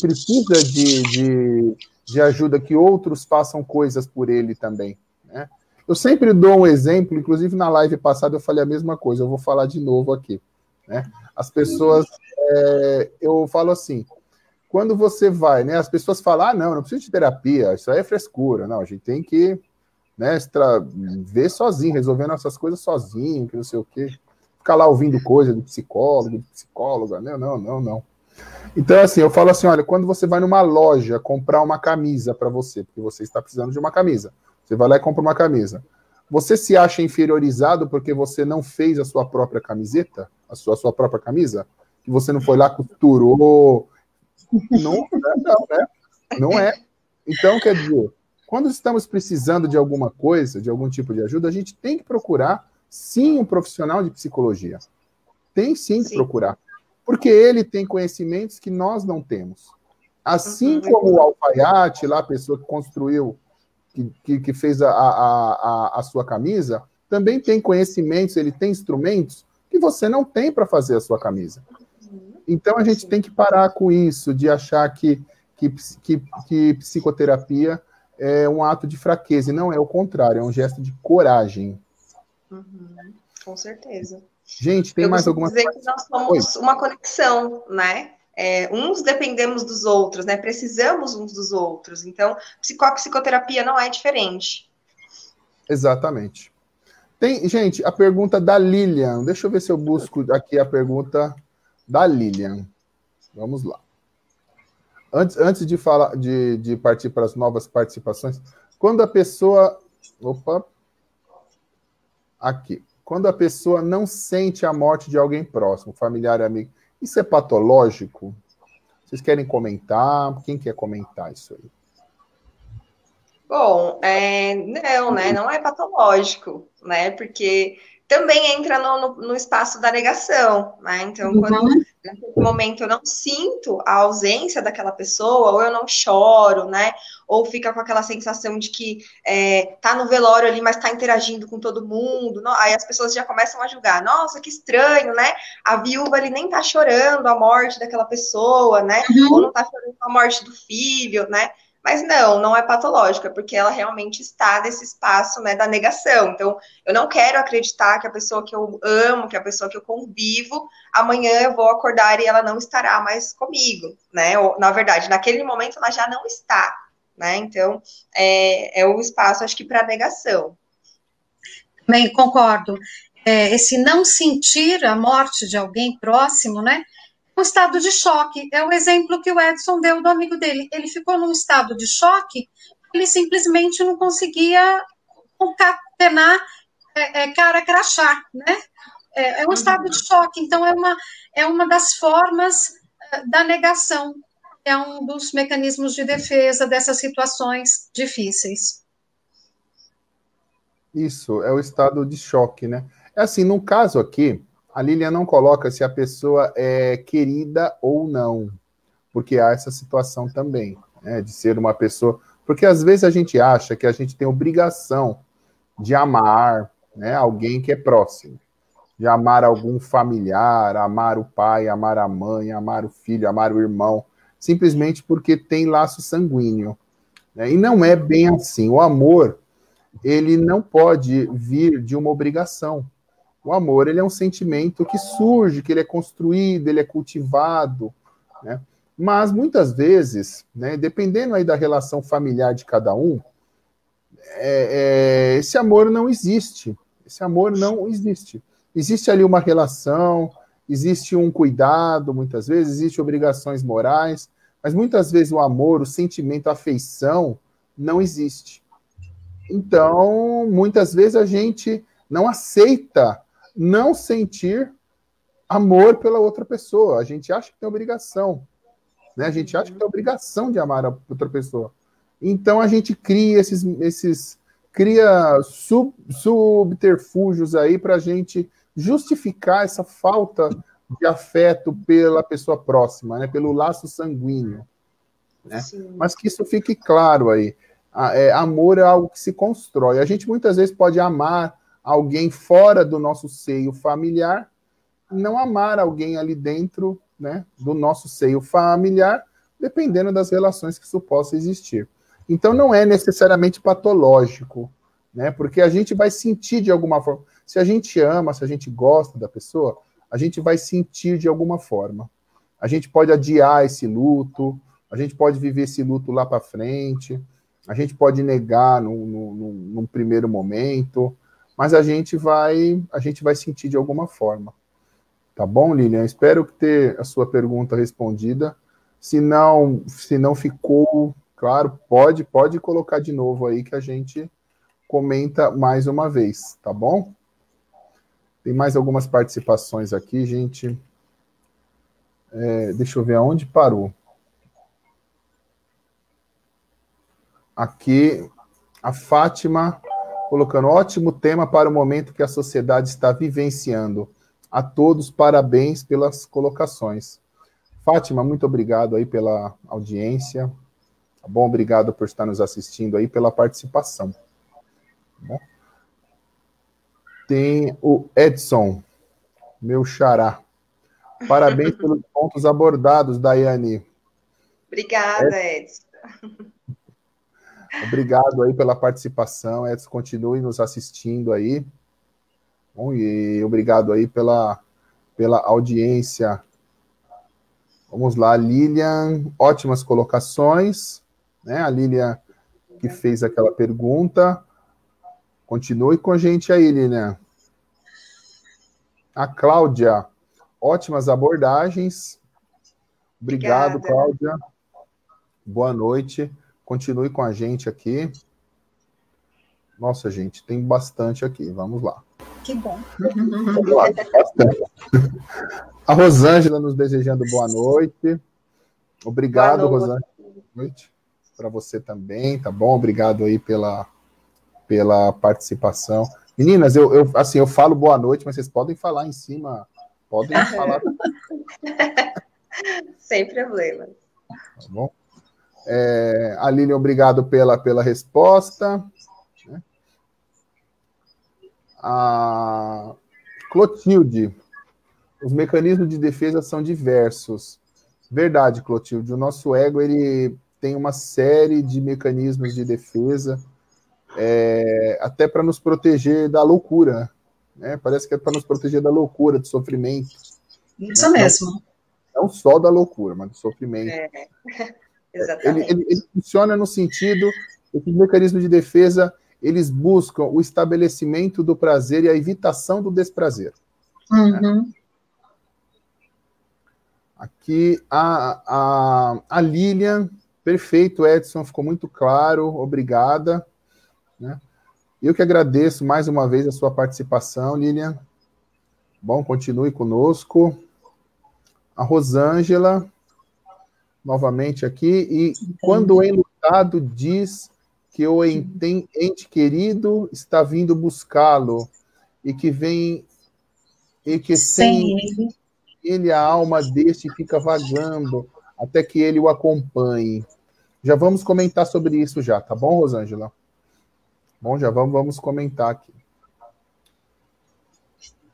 precisa de ajuda, que outros façam coisas por ele também, né? Eu sempre dou um exemplo, inclusive na live passada eu falei a mesma coisa, eu vou falar de novo aqui, né? As pessoas, eu falo assim, quando você vai, né? As pessoas falam, não precisa de terapia, isso aí é frescura. Não, a gente tem que, né, ver sozinho, resolver nossas coisas sozinho, que não sei o quê. Ficar lá ouvindo coisa de psicólogo, de psicóloga, não. Então, assim, eu falo assim, olha, quando você vai numa loja comprar uma camisa para você, porque você está precisando de uma camisa, você vai lá e compra uma camisa. Você se acha inferiorizado porque você não fez a sua própria camiseta, a sua própria camisa? Que você não foi lá, costurou... Não é. Então, quer dizer, quando estamos precisando de alguma coisa, de algum tipo de ajuda, a gente tem que procurar, sim, um profissional de psicologia. Tem sim que procurar. Porque ele tem conhecimentos que nós não temos. Assim como o alfaiate, lá, a pessoa que construiu, que fez a sua camisa, também tem conhecimentos, ele tem instrumentos que você não tem para fazer a sua camisa. Então, a gente tem que parar com isso, de achar que psicoterapia é um ato de fraqueza, e não é o contrário, é um gesto de coragem.
Com certeza.
Gente, tem mais alguma coisa?
Eu dizer que nós somos uma conexão, né? Uns dependemos dos outros, né? Precisamos uns dos outros. Então, a psicoterapia não é diferente.
Exatamente. Gente, a pergunta da Lilian. Deixa eu ver se eu busco aqui a pergunta da Lilian. Vamos lá. Antes de falar, de partir para as novas participações, quando a pessoa... Opa! Aqui. Quando a pessoa não sente a morte de alguém próximo, familiar, amigo, isso é patológico? Vocês querem comentar? Quem quer comentar isso aí?
Bom, não, né? Não é patológico, né? Porque também entra no espaço da negação, né? Então, quando naquele momento eu não sinto a ausência daquela pessoa, ou eu não choro, né? Ou fica com aquela sensação de que tá no velório ali, mas tá interagindo com todo mundo. Aí as pessoas já começam a julgar, nossa, que estranho, né? A viúva ali nem tá chorando a morte daquela pessoa, né? Ou não tá chorando a morte do filho, né? Mas não é patológica, porque ela realmente está nesse espaço, né, da negação. Então, eu não quero acreditar que a pessoa que eu amo, que a pessoa que eu convivo, amanhã eu vou acordar e ela não estará mais comigo, né? Ou, na verdade, naquele momento ela já não está, né? Então, é o espaço, acho que, para negação.
Bem, concordo. Esse não sentir a morte de alguém próximo, né? Um estado de choque. É o exemplo que o Edson deu do amigo dele. Ele ficou num estado de choque, ele simplesmente não conseguia concatenar cara crachá, né? É um estado de choque. Então, é uma das formas da negação. É um dos mecanismos de defesa dessas situações difíceis.
Isso, é o estado de choque, né? É assim, no caso aqui, a Lilian não coloca se a pessoa é querida ou não, porque há essa situação também, né, de ser uma pessoa... Porque às vezes a gente acha que a gente tem obrigação de amar, né, alguém que é próximo, de amar algum familiar, amar o pai, amar a mãe, amar o filho, amar o irmão, simplesmente porque tem laço sanguíneo, né? E não é bem assim. O amor, ele não pode vir de uma obrigação. O amor, ele é um sentimento que surge, que ele é construído, ele é cultivado, né? Mas muitas vezes, né, dependendo aí da relação familiar de cada um, esse amor não existe. Esse amor não existe. Existe ali uma relação, existe um cuidado, muitas vezes, existe obrigações morais, mas muitas vezes o amor, o sentimento, a afeição não existe. Então, muitas vezes a gente não aceita não sentir amor pela outra pessoa. A gente acha que tem obrigação, né? A gente acha que tem obrigação de amar a outra pessoa. Então a gente cria cria subterfúgios aí para a gente justificar essa falta de afeto pela pessoa próxima, né? Pelo laço sanguíneo, né? Mas que isso fique claro aí. Amor é algo que se constrói. A gente muitas vezes pode amar alguém fora do nosso seio familiar, não amar alguém ali dentro, né, do nosso seio familiar, dependendo das relações que isso possa existir. Então não é necessariamente patológico, né, porque a gente vai sentir de alguma forma. Se a gente ama, se a gente gosta da pessoa, a gente vai sentir de alguma forma. A gente pode adiar esse luto, a gente pode viver esse luto lá para frente, a gente pode negar num primeiro momento, mas a gente vai sentir de alguma forma. Tá bom, Lilian? Espero ter a sua pergunta respondida. Se não ficou claro, pode colocar de novo aí que a gente comenta mais uma vez, tá bom? Tem mais algumas participações aqui, gente. Deixa eu ver aonde parou. Aqui, a Fátima colocando ótimo tema para o momento que a sociedade está vivenciando. A todos, parabéns pelas colocações. Fátima, muito obrigado aí pela audiência. Tá bom? Obrigado por estar nos assistindo aí, pela participação. Tá bom? Tem o Edson, meu xará. Parabéns pelos pontos abordados, Daiane.
Obrigada, Edson.
Obrigado aí pela participação, Edson. Continue nos assistindo aí. Bom, e obrigado aí pela audiência. Vamos lá, Lilian. Ótimas colocações, né? A Lilian que fez aquela pergunta. Continue com a gente aí, Lilian. A Cláudia. Ótimas abordagens. Obrigado, obrigada, Cláudia. Boa noite. Continue com a gente aqui. Nossa, gente, tem bastante aqui. Vamos lá.
Que bom.
Vamos lá, bastante. A Rosângela nos desejando boa noite. Obrigado, Rosângela. Boa noite. Para você também, tá bom? Obrigado aí pela participação. Meninas, eu falo boa noite, mas vocês podem falar em cima, podem falar.
Sem problema.
Tá bom? A Lilian, obrigado pela resposta. A Clotilde, os mecanismos de defesa são diversos. Verdade, Clotilde, o nosso ego ele tem uma série de mecanismos de defesa, até para nos proteger da loucura, né? Parece que é para nos proteger da loucura, do sofrimento.
Isso mesmo.
Não só da loucura, mas do sofrimento.
Exatamente.
Ele funciona no sentido que os mecanismos de defesa eles buscam o estabelecimento do prazer e a evitação do desprazer.
Uhum.
Né? Aqui a Lilian, perfeito, Edson, ficou muito claro, obrigada. Né? Eu que agradeço mais uma vez a sua participação, Lilian. Bom, continue conosco. A Rosângela, novamente aqui, e quando o enlutado diz que o ente querido está vindo buscá-lo e que vem e que sem ele a alma deste fica vagando até que ele o acompanhe. Já vamos comentar sobre isso já, tá bom, Rosângela? Bom, já vamos comentar aqui.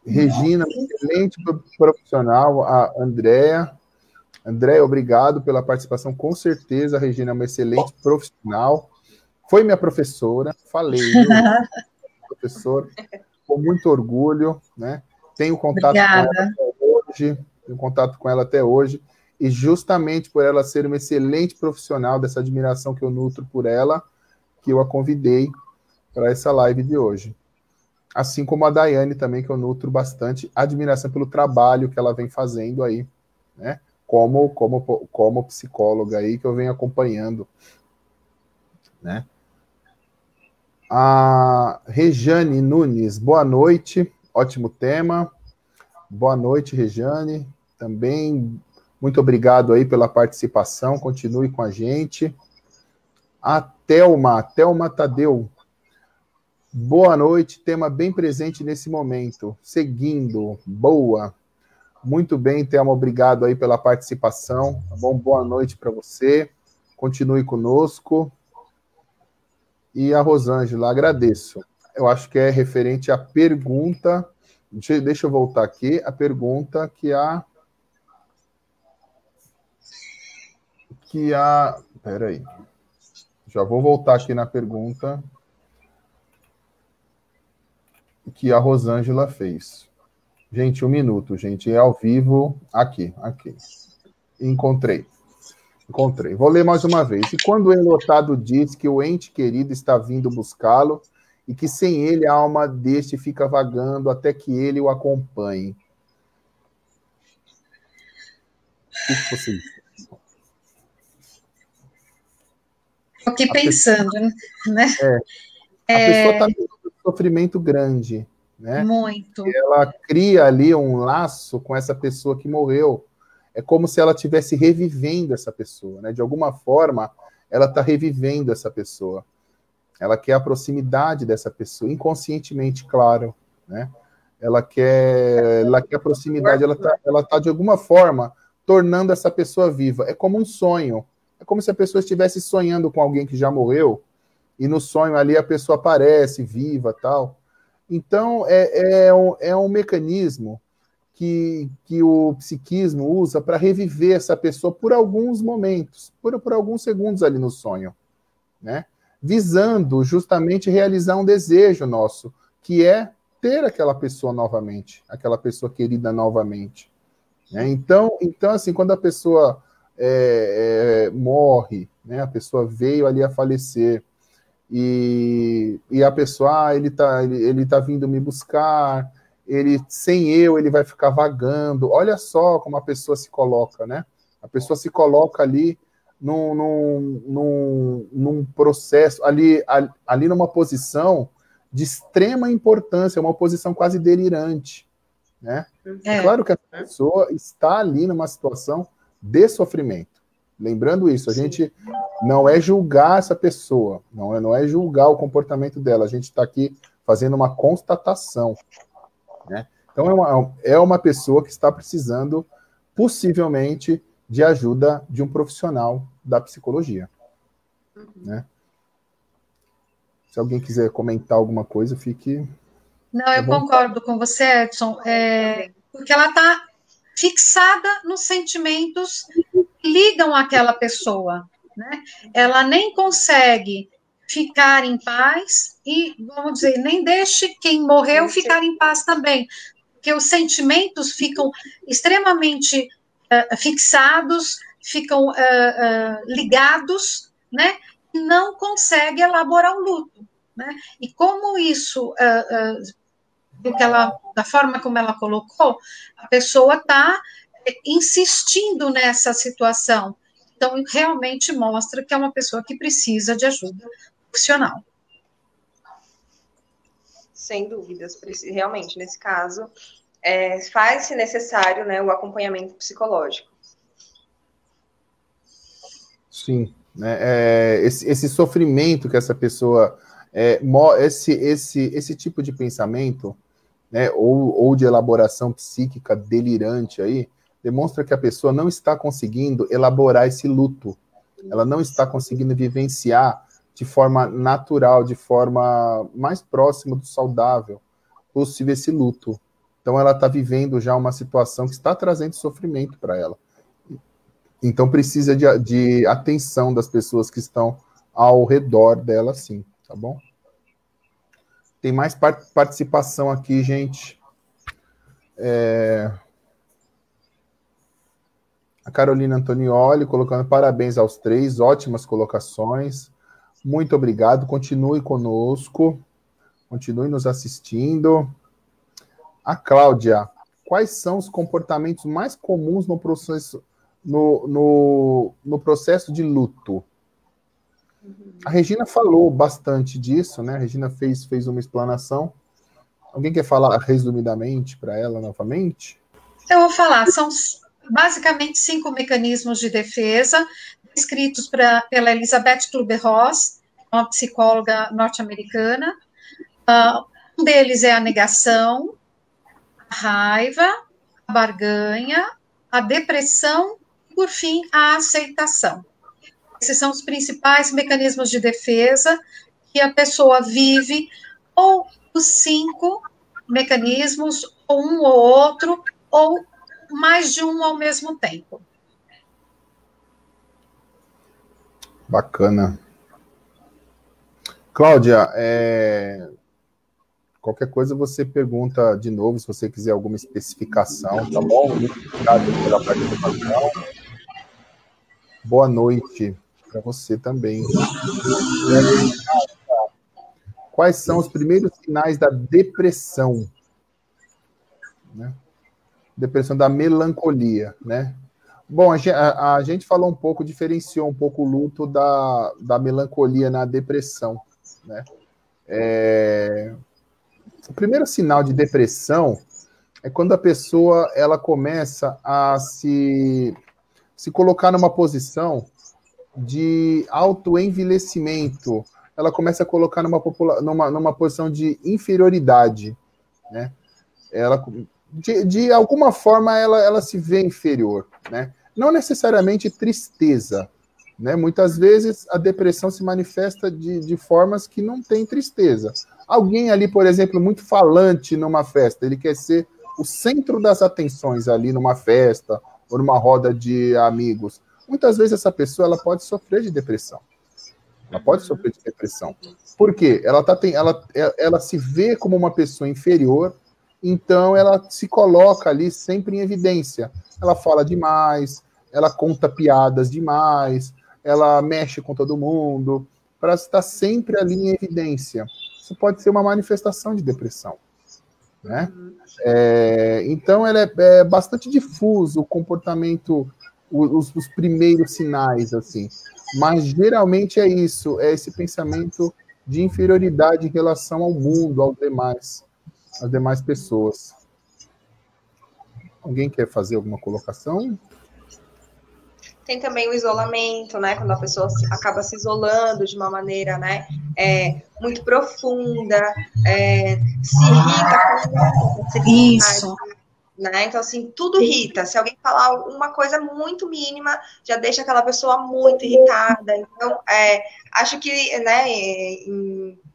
Regina, excelente profissional. A Andréa. Andréa, obrigado pela participação. Com certeza, a Regina é uma excelente profissional. Foi minha professora, falei, viu? Professor, com muito orgulho, né? Tenho contato com ela até hoje, e justamente por ela ser uma excelente profissional, dessa admiração que eu nutro por ela, que eu a convidei para essa live de hoje. Assim como a Daiane também, que eu nutro bastante admiração pelo trabalho que ela vem fazendo aí, né? Como psicóloga aí, que eu venho acompanhando, né? A Rejane Nunes, boa noite, ótimo tema. Boa noite, Rejane. Também, muito obrigado aí pela participação, continue com a gente. A Thelma Tadeu, boa noite, tema bem presente nesse momento. Seguindo, boa. Muito bem, Thelma, obrigado aí pela participação. Tá bom? Boa noite para você. Continue conosco. E a Rosângela, agradeço. Eu acho que é referente à pergunta. Deixa eu voltar aqui. A pergunta que a. Peraí. Já vou voltar aqui na pergunta que a Rosângela fez. Gente, um minuto, gente. É ao vivo. Aqui. Encontrei. Vou ler mais uma vez. E quando o enlotado diz que o ente querido está vindo buscá-lo e que sem ele a alma deste fica vagando até que ele o acompanhe. O que você diz?
Fiquei pensando, né?
A pessoa está num sofrimento grande, né?
Muito.
E ela cria ali um laço com essa pessoa que morreu. É como se ela estivesse revivendo essa pessoa, né? De alguma forma, ela está revivendo essa pessoa. Ela quer a proximidade dessa pessoa, inconscientemente, claro, né? Ela quer a proximidade, ela tá de alguma forma tornando essa pessoa viva. É como um sonho. É como se a pessoa estivesse sonhando com alguém que já morreu, e no sonho ali a pessoa aparece viva, tal. Então, é um mecanismo que o psiquismo usa para reviver essa pessoa por alguns momentos, por alguns segundos ali no sonho, né? Visando justamente realizar um desejo nosso, que é ter aquela pessoa novamente, aquela pessoa querida novamente, né? Então, assim, quando a pessoa morre, né? A pessoa veio ali a falecer, e a pessoa, ele tá vindo me buscar, sem ele vai ficar vagando. Olha só como a pessoa se coloca, né? A pessoa se coloca ali num processo, ali numa posição de extrema importância, uma posição quase delirante, né? É claro que a pessoa está ali numa situação de sofrimento. Lembrando isso, a gente não é julgar essa pessoa, não é julgar o comportamento dela, a gente está aqui fazendo uma constatação, né? Então, é uma pessoa que está precisando, possivelmente, de ajuda de um profissional da psicologia, né? Se alguém quiser comentar alguma coisa, fique...
Não, eu concordo com você, Edson, porque ela está fixada nos sentimentos que ligam àquela pessoa, né? Ela nem consegue ficar em paz e, vamos dizer, nem deixe quem morreu ficar em paz também, porque os sentimentos ficam extremamente fixados, ficam ligados, né? E não consegue elaborar o luto, né? E como isso da forma como ela colocou, a pessoa está insistindo nessa situação. Então, realmente mostra que é uma pessoa que precisa de ajuda profissional.
Sem dúvidas, realmente, nesse caso, faz-se necessário, né, o acompanhamento psicológico.
Sim, né? Esse sofrimento que essa pessoa... esse tipo de pensamento, né, ou de elaboração psíquica delirante aí, demonstra que a pessoa não está conseguindo elaborar esse luto. Ela não está conseguindo vivenciar de forma natural, de forma mais próxima do saudável possível esse luto. Então ela está vivendo já uma situação que está trazendo sofrimento para ela. Então precisa de atenção das pessoas que estão ao redor dela, sim, tá bom? Tem mais participação aqui, gente. A Carolina Antonioli colocando parabéns aos três, ótimas colocações. Muito obrigado, continue conosco, continue nos assistindo. A Cláudia, quais são os comportamentos mais comuns no processo, no processo de luto? A Regina falou bastante disso, né? A Regina fez uma explanação. Alguém quer falar resumidamente para ela novamente?
Eu vou falar, são basicamente 5 mecanismos de defesa, descritos pela Elizabeth Kübler-Ross, uma psicóloga norte-americana. Um deles é a negação, a raiva, a barganha, a depressão e, por fim, a aceitação. Esses são os principais mecanismos de defesa que a pessoa vive, ou os 5 mecanismos, ou um ou outro, ou mais de um ao mesmo tempo.
Bacana. Cláudia, qualquer coisa você pergunta de novo, se você quiser alguma especificação, tá bom? Muito obrigado pela participação. Boa noite para você também. Quais são os primeiros sinais da depressão? Né? Depressão da melancolia, né? Bom, a gente falou um pouco, diferenciou um pouco o luto da melancolia na depressão, né? O primeiro sinal de depressão é quando a pessoa ela começa a se colocar numa posição de autoenvelhecimento, ela começa a colocar numa posição de inferioridade, né? Ela, de alguma forma, ela se vê inferior, né? Não necessariamente tristeza, né? Muitas vezes a depressão se manifesta de formas que não tem tristeza. Alguém ali, por exemplo, muito falante numa festa, ele quer ser o centro das atenções ali numa festa ou numa roda de amigos. Muitas vezes essa pessoa ela pode sofrer de depressão. Ela pode sofrer de depressão. Por quê? Ela se vê como uma pessoa inferior, então ela se coloca ali sempre em evidência. Ela fala demais, ela conta piadas demais, ela mexe com todo mundo, para estar sempre ali em evidência. Isso pode ser uma manifestação de depressão, né? Então, ela é bastante difuso o comportamento, os primeiros sinais, assim. Mas, geralmente, é isso, é esse pensamento de inferioridade em relação ao mundo, às demais pessoas. Alguém quer fazer alguma colocação?
Tem também o isolamento, né? Quando a pessoa acaba se isolando de uma maneira, né? Muito profunda, se irrita com
Isso.
Né? Então, assim, tudo irrita. Se alguém falar uma coisa muito mínima, já deixa aquela pessoa muito irritada. Então, acho que, né,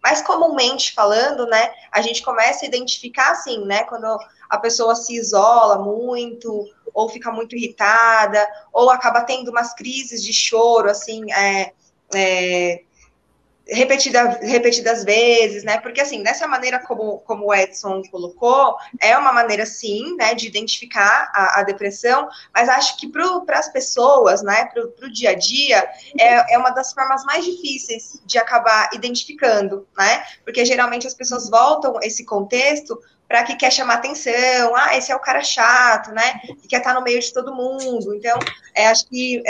mais comumente falando, né, a gente começa a identificar, assim, né, quando a pessoa se isola muito, ou fica muito irritada, ou acaba tendo umas crises de choro, assim, repetidas vezes, né? Porque, assim, dessa maneira como o Edson colocou, é uma maneira, sim, né, de identificar a depressão, mas acho que para as pessoas, né, para o dia a dia, é uma das formas mais difíceis de acabar identificando, né? Porque geralmente as pessoas voltam esse contexto para que quer chamar atenção, esse é o cara chato, né? Que quer estar no meio de todo mundo. Então, acho que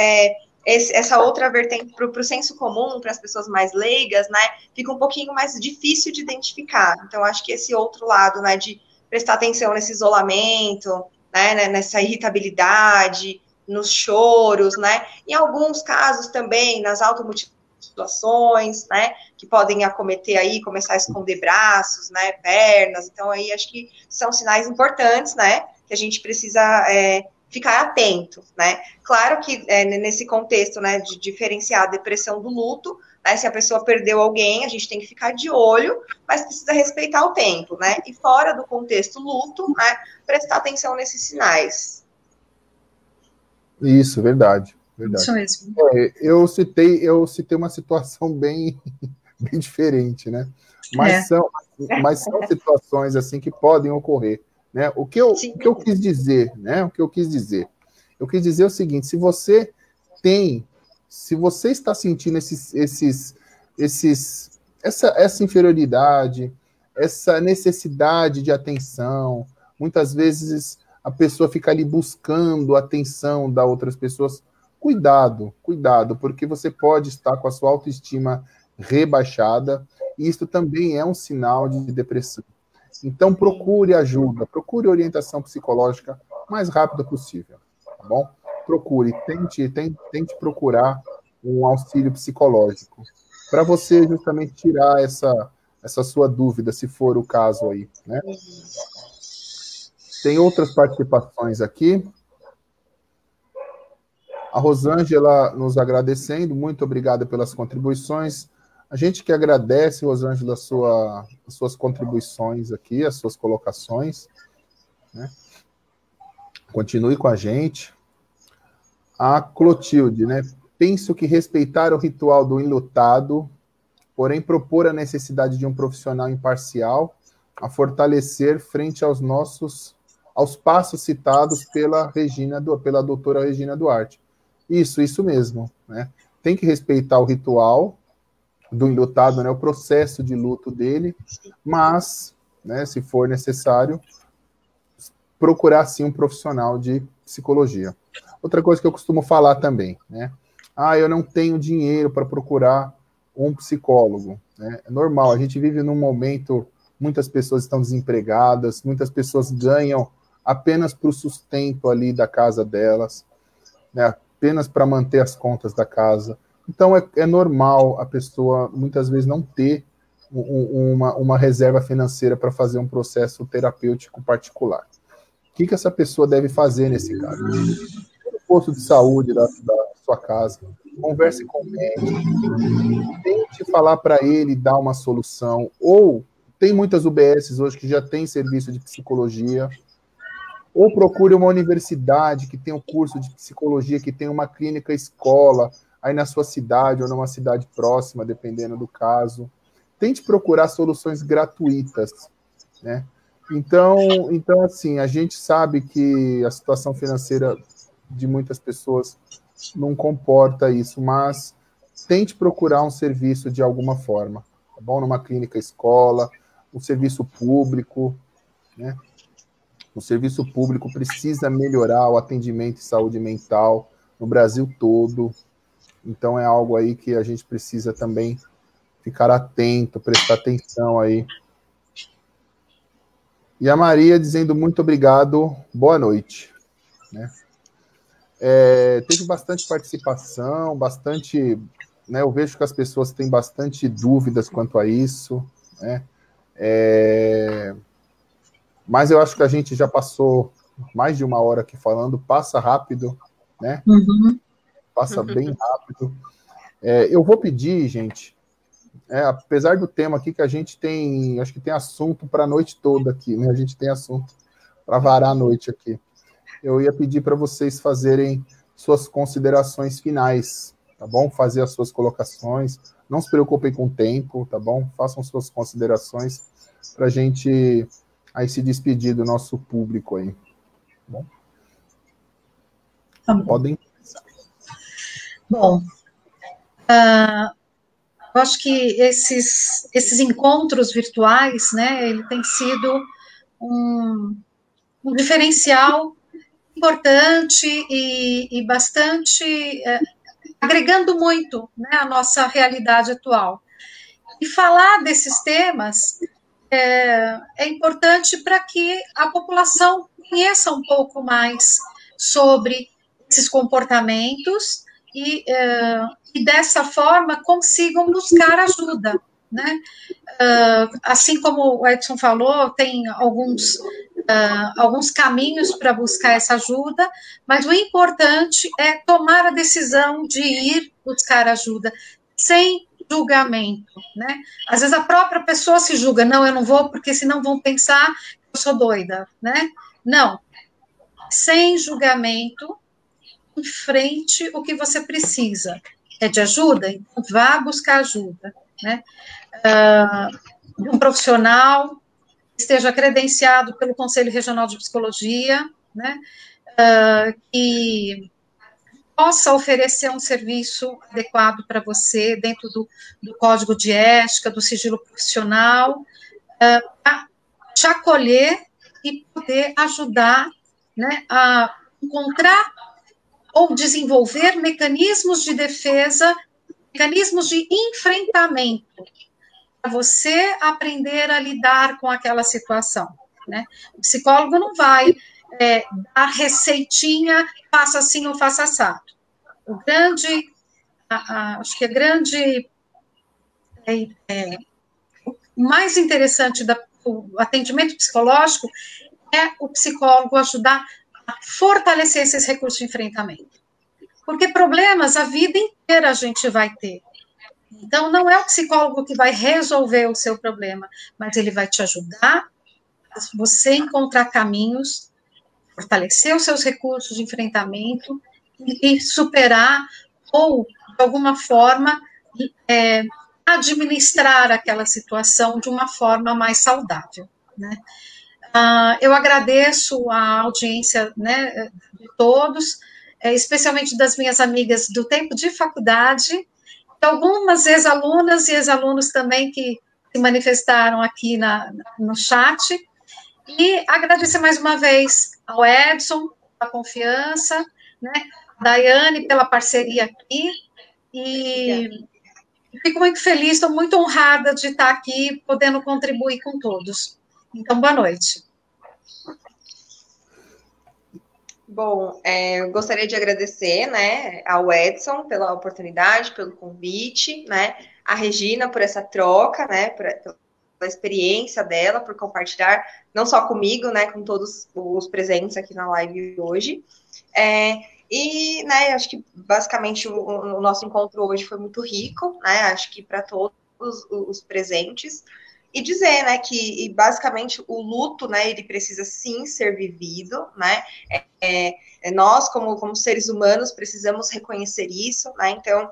essa outra vertente para o senso comum, para as pessoas mais leigas, né, fica um pouquinho mais difícil de identificar. Então, acho que esse outro lado, né, de prestar atenção nesse isolamento, né, nessa irritabilidade, nos choros, né, em alguns casos também, nas automutilações, né, que podem acometer aí, começar a esconder braços, né, pernas. Então, aí acho que são sinais importantes, né, que a gente precisa ficar atento, né? Claro que nesse contexto, né, de diferenciar a depressão do luto, né, se a pessoa perdeu alguém, a gente tem que ficar de olho, mas precisa respeitar o tempo, né? E fora do contexto luto, né, prestar atenção nesses sinais.
Isso, verdade.
Isso mesmo.
Eu citei uma situação bem diferente, né? Mas são situações assim que podem ocorrer. Né? O que eu quis dizer, né? O que eu quis dizer? Eu quis dizer o seguinte: se você está sentindo essa inferioridade, essa necessidade de atenção, muitas vezes a pessoa fica ali buscando a atenção das outras pessoas. Cuidado, porque você pode estar com a sua autoestima rebaixada, e isso também é um sinal de depressão. Então, procure ajuda, procure orientação psicológica o mais rápido possível, tá bom? Procure, tente procurar um auxílio psicológico, para você justamente tirar essa sua dúvida, se for o caso aí, né? Tem outras participações aqui. A Rosângela nos agradecendo, muito obrigada pelas contribuições. A gente que agradece, Rosângela, as suas contribuições aqui, as suas colocações, né? Continue com a gente. A Clotilde, né? Penso que respeitar o ritual do enlutado, porém propor a necessidade de um profissional imparcial a fortalecer frente aos passos citados pela doutora Regina Duarte. Isso mesmo, né? Tem que respeitar o ritual do enlutado, né, o processo de luto dele, mas, né, se for necessário, procurar sim um profissional de psicologia. Outra coisa que eu costumo falar também, né? Eu não tenho dinheiro para procurar um psicólogo, né? É normal, a gente vive num momento, muitas pessoas estão desempregadas, muitas pessoas ganham apenas para o sustento ali da casa delas, né? Apenas para manter as contas da casa. Então, é normal a pessoa, muitas vezes, não ter uma reserva financeira para fazer um processo terapêutico particular. O que essa pessoa deve fazer nesse caso? No posto de saúde da sua casa, converse com o médico, tente falar para ele dar uma solução, ou tem muitas UBSs hoje que já tem serviço de psicologia, ou procure uma universidade que tem um curso de psicologia, que tem uma clínica escola, aí na sua cidade ou numa cidade próxima, dependendo do caso. Tente procurar soluções gratuitas, né? Então, assim, a gente sabe que a situação financeira de muitas pessoas não comporta isso, mas tente procurar um serviço de alguma forma, tá bom? Numa clínica escola, um serviço público, né? O serviço público precisa melhorar o atendimento em saúde mental no Brasil todo. Então é algo aí que a gente precisa também ficar atento, prestar atenção aí. E a Maria dizendo muito obrigado, boa noite, né? Teve bastante participação, bastante, né, eu vejo que as pessoas têm bastante dúvidas quanto a isso, né? Mas eu acho que a gente já passou mais de 1 hora aqui falando, passa rápido, né? Passa bem rápido. Eu vou pedir, gente, apesar do tema aqui que a gente tem, acho que tem assunto para a noite toda aqui, né? A gente tem assunto para varar a noite aqui. Eu ia pedir para vocês fazerem suas considerações finais, tá bom? Fazer as suas colocações. Não se preocupem com o tempo, tá bom? Façam suas considerações para a gente aí se despedir do nosso público aí. Tá bom?
Tá bom.
Podem começar.
Bom, eu acho que esses encontros virtuais, né, ele tem sido um diferencial importante e bastante agregando muito, né, a nossa realidade atual. E falar desses temas é importante para que a população conheça um pouco mais sobre esses comportamentos e dessa forma consigam buscar ajuda, né? Assim como o Edson falou, tem alguns caminhos para buscar essa ajuda, mas o importante é tomar a decisão de ir buscar ajuda, sem julgamento, né? Às vezes a própria pessoa se julga, não, eu não vou, porque senão vão pensar que eu sou doida, né? Não, sem julgamento, enfrente o que você precisa. É de ajuda? Então vá buscar ajuda, né? De um profissional que esteja credenciado pelo Conselho Regional de Psicologia, né? Que possa oferecer um serviço adequado para você, dentro do código de ética, do sigilo profissional, para te acolher e poder ajudar, né, a encontrar ou desenvolver mecanismos de defesa, mecanismos de enfrentamento, para você aprender a lidar com aquela situação, né? O psicólogo não vai dar receitinha, faça assim ou faça assado. Acho que o mais interessante do atendimento psicológico é o psicólogo ajudar a fortalecer esses recursos de enfrentamento. Porque problemas a vida inteira a gente vai ter. Então, não é o psicólogo que vai resolver o seu problema, mas ele vai te ajudar a você encontrar caminhos, fortalecer os seus recursos de enfrentamento e superar ou, de alguma forma, administrar aquela situação de uma forma mais saudável, né? Eu agradeço a audiência, né, de todos, especialmente das minhas amigas do tempo de faculdade, algumas ex-alunas e ex-alunos também que se manifestaram aqui no chat, e agradecer mais uma vez ao Edson pela confiança, né, a Daiane pela parceria aqui, e fico muito feliz, estou muito honrada de estar aqui, podendo contribuir com todos. Então, boa noite.
Bom, eu gostaria de agradecer, né, ao Edson pela oportunidade, pelo convite, né, a Regina por essa troca, né, pela experiência dela, por compartilhar, não só comigo, né, com todos os presentes aqui na live hoje. E, né, acho que basicamente o nosso encontro hoje foi muito rico, né, acho que para todos os presentes. E dizer, né, que basicamente o luto, né, ele precisa sim ser vivido, né, nós como seres humanos precisamos reconhecer isso, né, então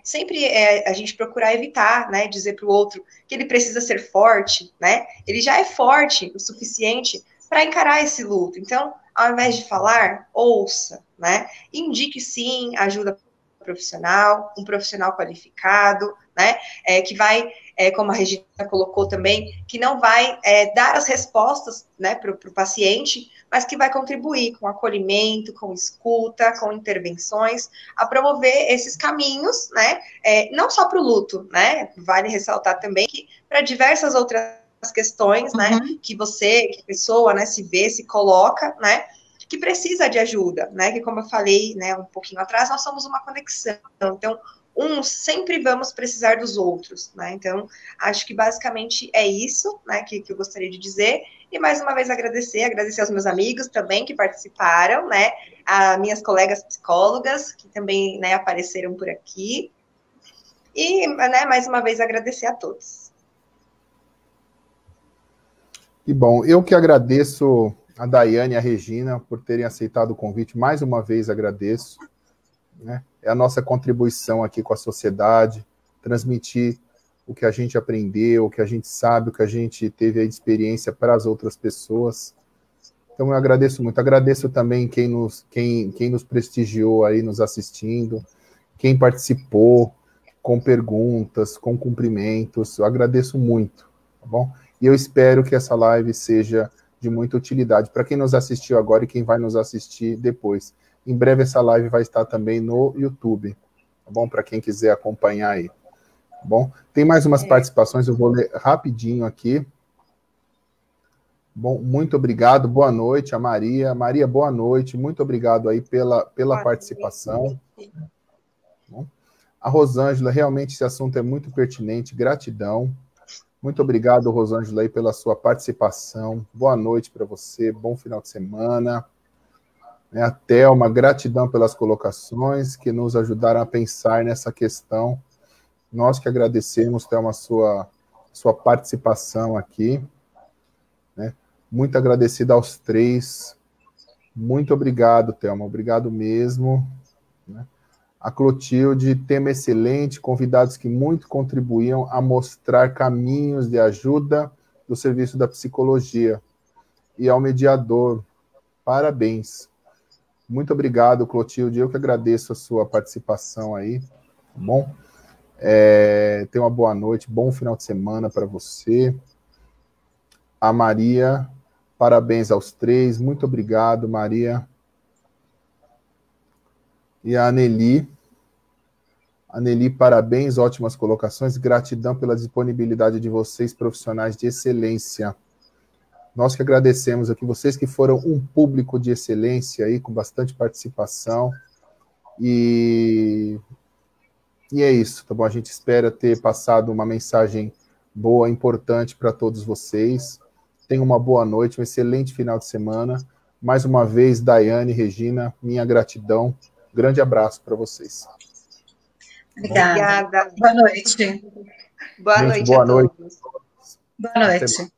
sempre a gente procurar evitar, né, dizer para o outro que ele precisa ser forte, né, ele já é forte o suficiente para encarar esse luto, então ao invés de falar, ouça, né, indique sim ajuda profissional, um profissional qualificado, né, que vai, como a Regina colocou também, que não vai dar as respostas, né, para o paciente, mas que vai contribuir com acolhimento, com escuta, com intervenções, a promover esses caminhos, né, não só para o luto, né, vale ressaltar também que para diversas outras questões, né, que a pessoa, né, se vê, se coloca, né, que precisa de ajuda, né? Que, como eu falei, né, um pouquinho atrás, nós somos uma conexão. Então, uns sempre vamos precisar dos outros, né? Então, acho que basicamente é isso, né, que eu gostaria de dizer. E mais uma vez agradecer aos meus amigos também que participaram, né? A minhas colegas psicólogas que também, né, apareceram por aqui. E, né, mais uma vez agradecer a todos.
Que bom, eu que agradeço a Daiane e a Regina por terem aceitado o convite, mais uma vez agradeço, né? É a nossa contribuição aqui com a sociedade, transmitir o que a gente aprendeu, o que a gente sabe, o que a gente teve a experiência para as outras pessoas. Então eu agradeço muito, agradeço também quem nos prestigiou aí nos assistindo, quem participou com perguntas, com cumprimentos, eu agradeço muito, tá bom? E eu espero que essa live seja de muita utilidade para quem nos assistiu agora e quem vai nos assistir depois. Em breve essa live vai estar também no YouTube, tá bom? Para quem quiser acompanhar aí, tá bom? Tem mais umas participações, eu vou ler rapidinho aqui. Bom, muito obrigado, boa noite a Maria. Maria, boa noite, muito obrigado aí pela participação. Bom, a Rosângela, realmente esse assunto é muito pertinente, gratidão. Muito obrigado, Rosângela, aí pela sua participação. Boa noite para você, bom final de semana. A Thelma, gratidão pelas colocações que nos ajudaram a pensar nessa questão. Nós que agradecemos, Thelma, a sua participação aqui, né? Muito agradecido aos três. Muito obrigado, Thelma, obrigado mesmo, né? A Clotilde, tema excelente, convidados que muito contribuíam a mostrar caminhos de ajuda do serviço da psicologia e ao mediador. Parabéns. Muito obrigado, Clotilde. Eu que agradeço a sua participação aí, tá bom? Tenha uma boa noite, bom final de semana para você. A Maria, parabéns aos três. Muito obrigado, Maria. E a Aneli, parabéns, ótimas colocações, gratidão pela disponibilidade de vocês, profissionais de excelência. Nós que agradecemos aqui, vocês que foram um público de excelência aí, com bastante participação, e é isso, tá bom? A gente espera ter passado uma mensagem boa, importante para todos vocês. Tenham uma boa noite, um excelente final de semana. Mais uma vez, Daiane, Regina, minha gratidão. Grande abraço para vocês.
Obrigada. Boa noite.
Boa noite a todos.
Boa noite.